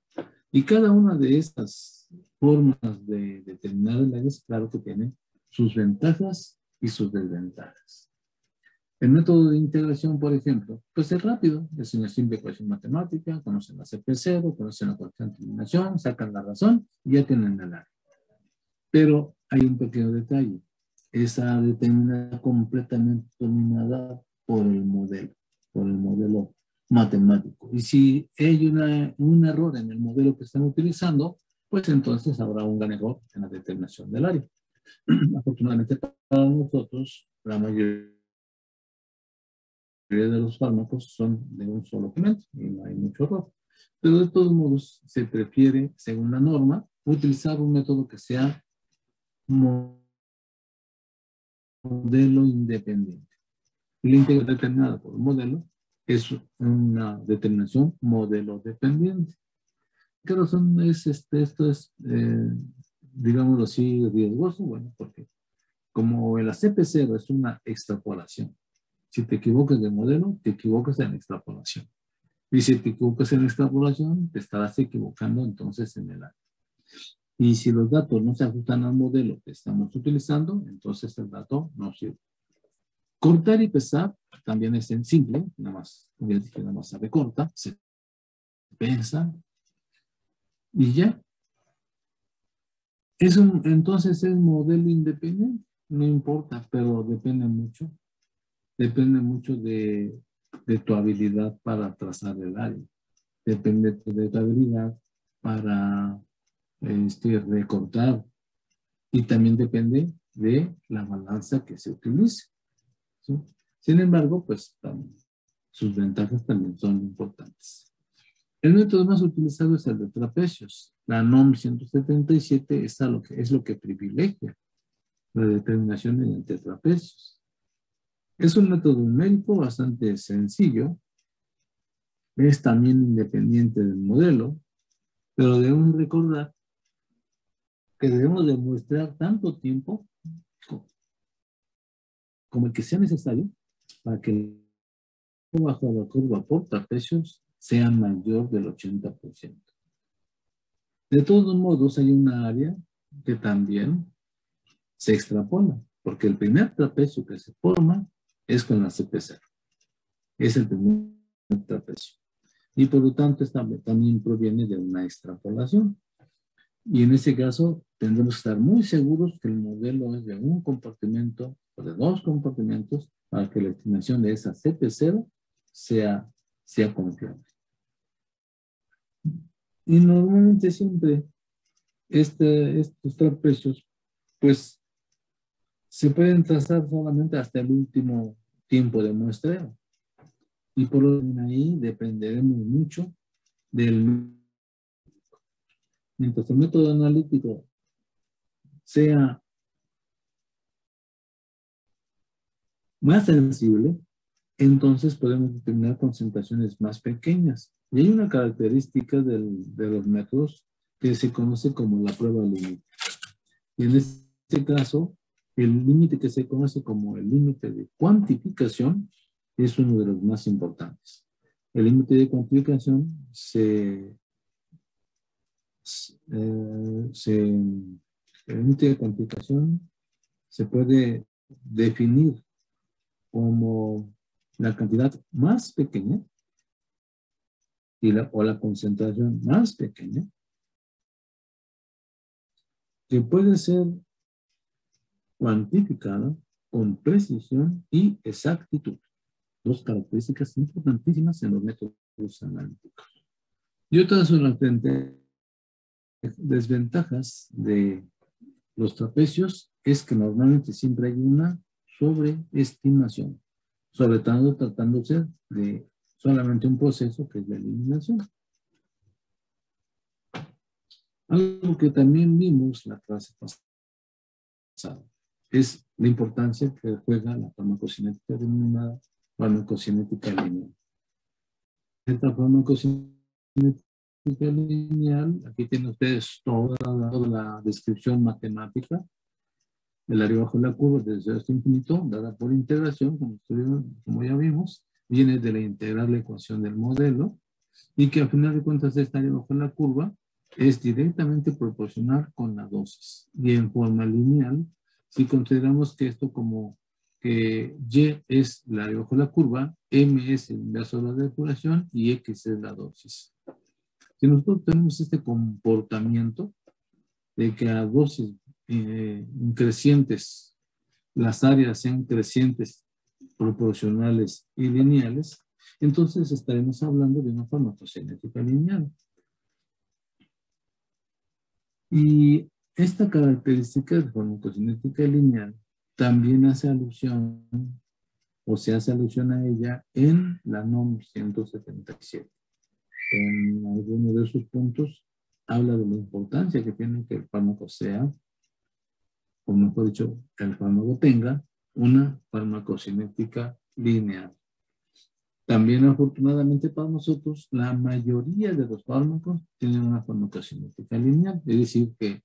Y cada una de estas formas de determinar el área, claro que tiene sus ventajas y sus desventajas. El método de integración, por ejemplo, pues es rápido, es una simple ecuación matemática, conocen la CP0, conocen la constante de eliminación, sacan la razón y ya tienen el área. Pero hay un pequeño detalle. Esa determinada completamente dominada por el modelo matemático. Y si hay un error en el modelo que están utilizando, pues entonces habrá un gran error en la determinación del área. Afortunadamente para nosotros, la mayoría de los fármacos son de un solo elemento y no hay mucho error. Pero de todos modos, se prefiere, según la norma, utilizar un método que sea modelo independiente. Y la integración determinada por un modelo es una determinación modelo dependiente. ¿Qué razón es esto es, digámoslo así, riesgoso? Bueno, porque como el CP0 es una extrapolación, si te equivocas de modelo, te equivocas en extrapolación. Y si te equivocas en extrapolación, te estarás equivocando entonces en el área. Y si los datos no se ajustan al modelo que estamos utilizando, entonces el dato no sirve. Cortar y pesar también es simple, nada más se recorta, se pesa y ya. Entonces es modelo independiente, no importa, pero depende mucho de tu habilidad para trazar el área. Depende de tu habilidad para recortar. Y también depende de la balanza que se utilice, ¿sí? Sin embargo, pues sus ventajas también son importantes. El método más utilizado es el de trapecios. La NOM 177 es lo que privilegia la determinación mediante trapecios. Es un método numérico bastante sencillo. Es también independiente del modelo, pero debemos recordar que debemos demostrar tanto tiempo como el que sea necesario para que el bajo de la curva por trapecios sea mayor del 80%. De todos modos, hay una área que también se extrapola, porque el primer trapecio que se forma es con la CP0. Es el primer trapecio. Y por lo tanto, también proviene de una extrapolación. Y en ese caso, tendremos que estar muy seguros que el modelo es de un compartimento o de dos compartimentos para que la estimación de esa CP0 sea confiable. Y normalmente siempre estos trapecios, pues, se pueden trazar solamente hasta el último tiempo de muestreo. Y por lo tanto, ahí dependeremos mucho del... Mientras el método analítico sea más sensible, entonces podemos determinar concentraciones más pequeñas. Y hay una característica de los métodos que se conoce como la prueba límite. Y en este caso, el límite que se conoce como el límite de cuantificación es uno de los más importantes. El límite de cuantificación el límite de cuantificación se puede definir como la cantidad más pequeña o la concentración más pequeña que puede ser cuantificada con precisión y exactitud. Dos características importantísimas en los métodos analíticos. Y otras son las desventajas de los trapecios es que normalmente siempre hay una sobreestimación, sobre todo tratándose de solamente un proceso que es la eliminación. Algo que también vimos la clase pasada es la importancia que juega la farmacocinética denominada farmacocinética lineal. Esta farmacocinética lineal, aquí tienen ustedes toda la descripción matemática del área bajo la curva desde 0 hasta infinito, dada por integración, como ya vimos, viene de la integral de la ecuación del modelo, y que al final de cuentas esta área bajo la curva es directamente proporcional con la dosis. Y en forma lineal, si consideramos que esto como que Y es la área bajo la curva, M es el inverso de la depuración y X es la dosis. Si nosotros tenemos este comportamiento de que a dosis crecientes, las áreas sean crecientes, proporcionales y lineales, entonces estaremos hablando de una farmacocinética lineal. Y esta característica de farmacocinética lineal también hace alusión, o se hace alusión a ella en la NOM 177. En alguno de sus puntos habla de la importancia que tiene que el fármaco sea, o mejor dicho, que el fármaco tenga una farmacocinética lineal. También, afortunadamente para nosotros, la mayoría de los fármacos tienen una farmacocinética lineal, es decir, que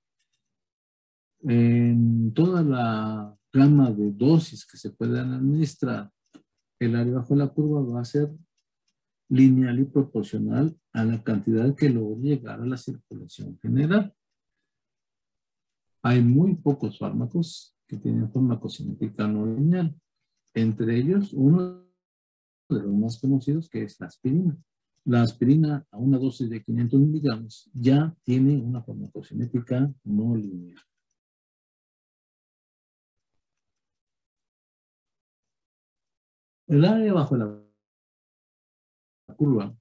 en toda la gama de dosis que se puedan administrar, el área bajo la curva va a ser lineal y proporcional a la cantidad que logra llegar a la circulación general. Hay muy pocos fármacos que tienen farmacocinética no lineal. Entre ellos, uno de los más conocidos, que es la aspirina. La aspirina a una dosis de 500 miligramos ya tiene una farmacocinética no lineal. El área bajo la curva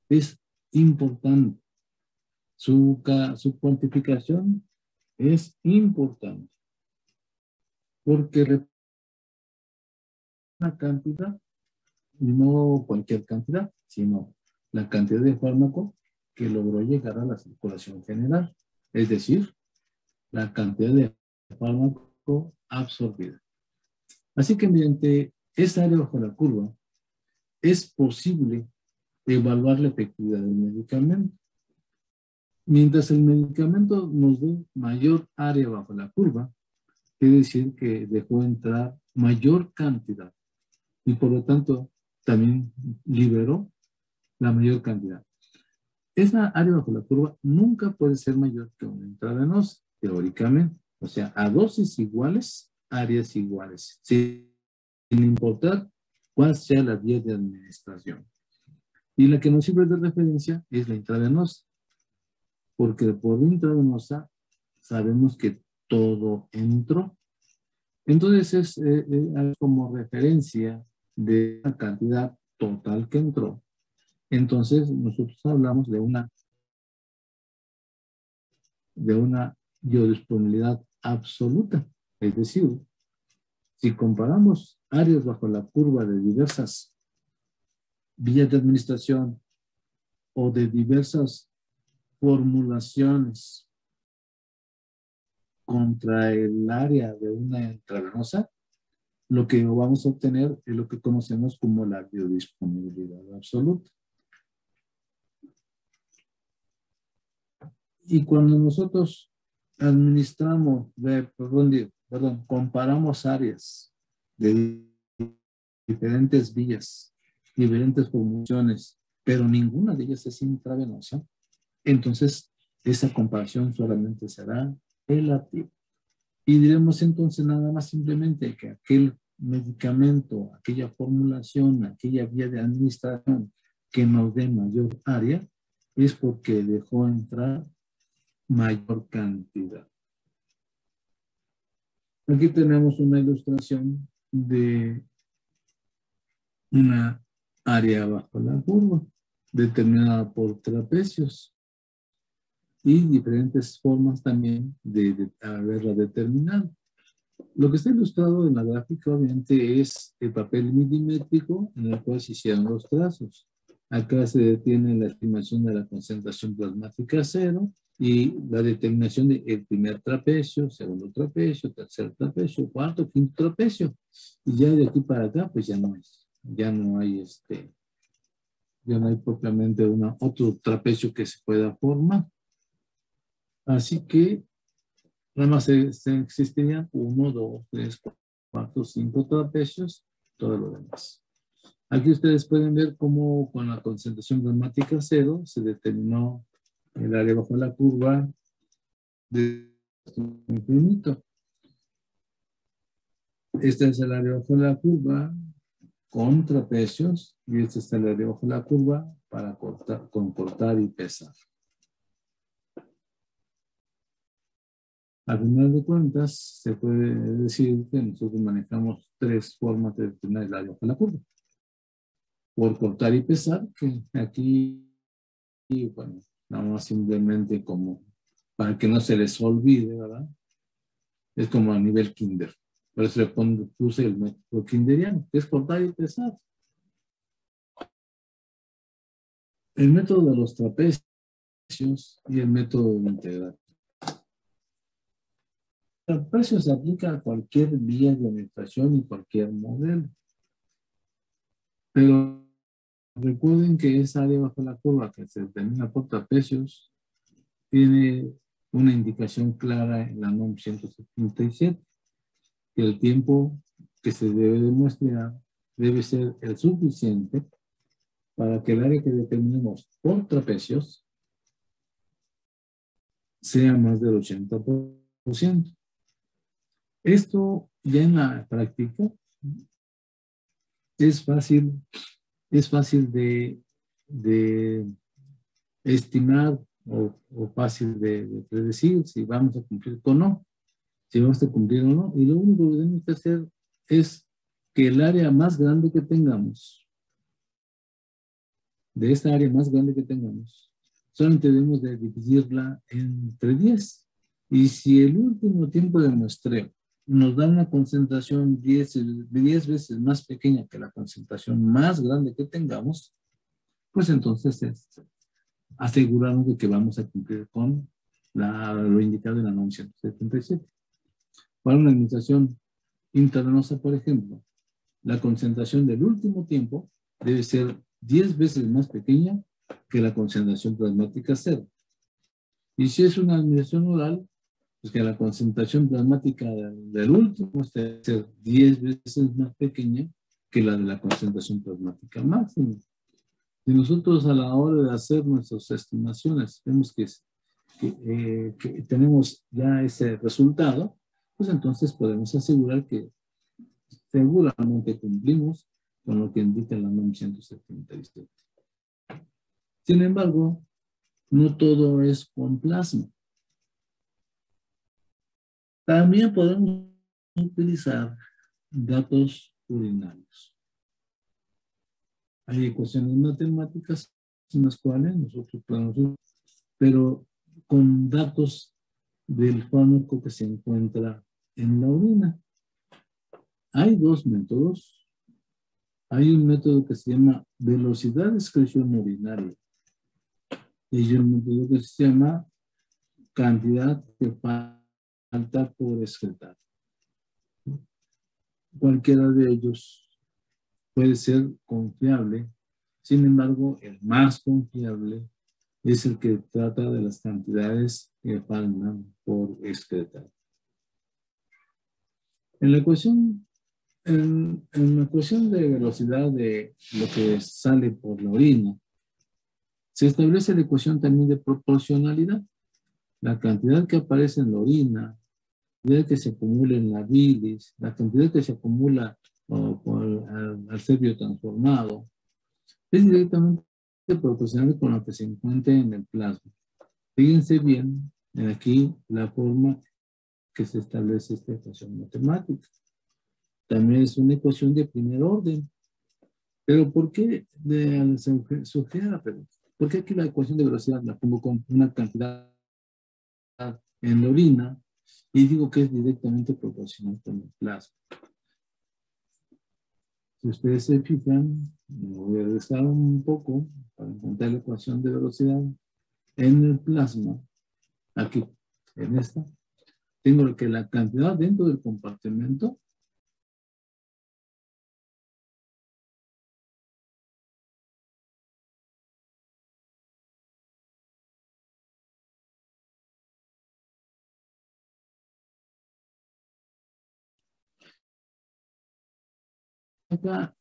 es importante. Su cuantificación es importante porque una cantidad, y no cualquier cantidad, sino la cantidad de fármaco que logró llegar a la circulación general, es decir, la cantidad de fármaco absorbida. Así que mediante esta área bajo la curva es posible evaluar la efectividad del medicamento. Mientras el medicamento nos dé mayor área bajo la curva, quiere decir que dejó entrar mayor cantidad y por lo tanto también liberó la mayor cantidad. Esa área bajo la curva nunca puede ser mayor que una intravenosa, teóricamente. O sea, a dosis iguales, áreas iguales, sin importar cuál sea la vía de administración. Y la que nos sirve de referencia es la intravenosa, porque por intravenosa sabemos que todo entró. Entonces es como referencia de la cantidad total que entró. Entonces nosotros hablamos de una biodisponibilidad absoluta. Es decir, si comparamos áreas bajo la curva de diversas vías de administración o de diversas formulaciones contra el área de una intravenosa, lo que vamos a obtener es lo que conocemos como la biodisponibilidad absoluta. Y cuando nosotros administramos, comparamos áreas de diferentes vías, diferentes formulaciones, pero ninguna de ellas es intravenosa, entonces esa comparación solamente será relativa. Y diremos entonces nada más simplemente que aquel medicamento, aquella formulación, aquella vía de administración que nos dé mayor área, es porque dejó entrar mayor cantidad. Aquí tenemos una ilustración de una área bajo la curva, determinada por trapecios y diferentes formas también de haberla determinado. Lo que está ilustrado en la gráfica obviamente es el papel milimétrico en el cual se hicieron los trazos. Acá se detiene la estimación de la concentración plasmática cero y la determinación del primer trapecio, segundo trapecio, tercer trapecio, cuarto, quinto trapecio. Y ya de aquí para acá pues ya no hay propiamente otro trapecio que se pueda formar. Así que nada más existirían 1, 2, 3, 4, 5 trapecios, todo lo demás. Aquí ustedes pueden ver cómo con la concentración plasmática cero se determinó el área bajo la curva de infinito. Este es el área bajo la curva con trapecios y este es el área bajo la curva para cortar, con cortar y pesar. Al final de cuentas, se puede decir que nosotros manejamos tres formas de determinar el área bajo la curva. Por cortar y pesar, que aquí, bueno, nada más simplemente como para que no se les olvide, ¿verdad? Es como a nivel kinder. Por eso le puse el método kinderiano, que es cortar y pesar. El método de los trapecios y el método de integral. El trapecio se aplica a cualquier vía de administración y cualquier modelo. Pero recuerden que esa área bajo la curva que se determina por trapecios tiene una indicación clara en la NOM 177, que el tiempo que se debe demuestrar debe ser el suficiente para que el área que determinemos por trapecios sea más del 80%. Esto ya en la práctica es fácil de estimar o fácil de predecir si vamos a cumplir o no, si vamos a cumplir o no. Y lo único que tenemos que hacer es que el área más grande que tengamos, de esta área más grande que tengamos, solamente debemos de dividirla entre 10. Y si el último tiempo de muestreo nos da una concentración 10 veces más pequeña que la concentración más grande que tengamos, pues entonces es asegurarnos de que vamos a cumplir con lo indicado en la NOM 177. Para una administración intravenosa, por ejemplo, la concentración del último tiempo debe ser 10 veces más pequeña que la concentración plasmática cero. Y si es una administración oral, pues que la concentración plasmática del último debe ser 10 veces más pequeña que la de la concentración plasmática máxima. Si nosotros a la hora de hacer nuestras estimaciones vemos que tenemos ya ese resultado, pues entonces podemos asegurar que seguramente cumplimos con lo que indica la NOM 177. Sin embargo, no todo es con plasma. También podemos utilizar datos urinarios. Hay ecuaciones matemáticas en las cuales nosotros podemos, pero con datos del fármaco que se encuentra en la orina. Hay dos métodos. Hay un método que se llama velocidad de excreción urinaria y hay un método que se llama cantidad que falta por excretar. Cualquiera de ellos puede ser confiable. Sin embargo, el más confiable es el que trata de las cantidades que faltan por excretar. En la ecuación de velocidad de lo que sale por la orina, se establece la ecuación también de proporcionalidad. La cantidad que aparece en la orina, la cantidad que se acumula en la bilis, la cantidad que se acumula al ser biotransformado, es directamente proporcional con lo que se encuentra en el plasma. Fíjense bien en aquí la forma que se establece esta ecuación matemática. También es una ecuación de primer orden. Pero ¿por qué surge la pregunta? ¿Por qué aquí la ecuación de velocidad la pongo con una cantidad en la orina y digo que es directamente proporcional con el plasma? Si ustedes se fijan, me voy a regresar un poco para encontrar la ecuación de velocidad en el plasma. Aquí, en esta, tengo que la cantidad dentro del compartimento acá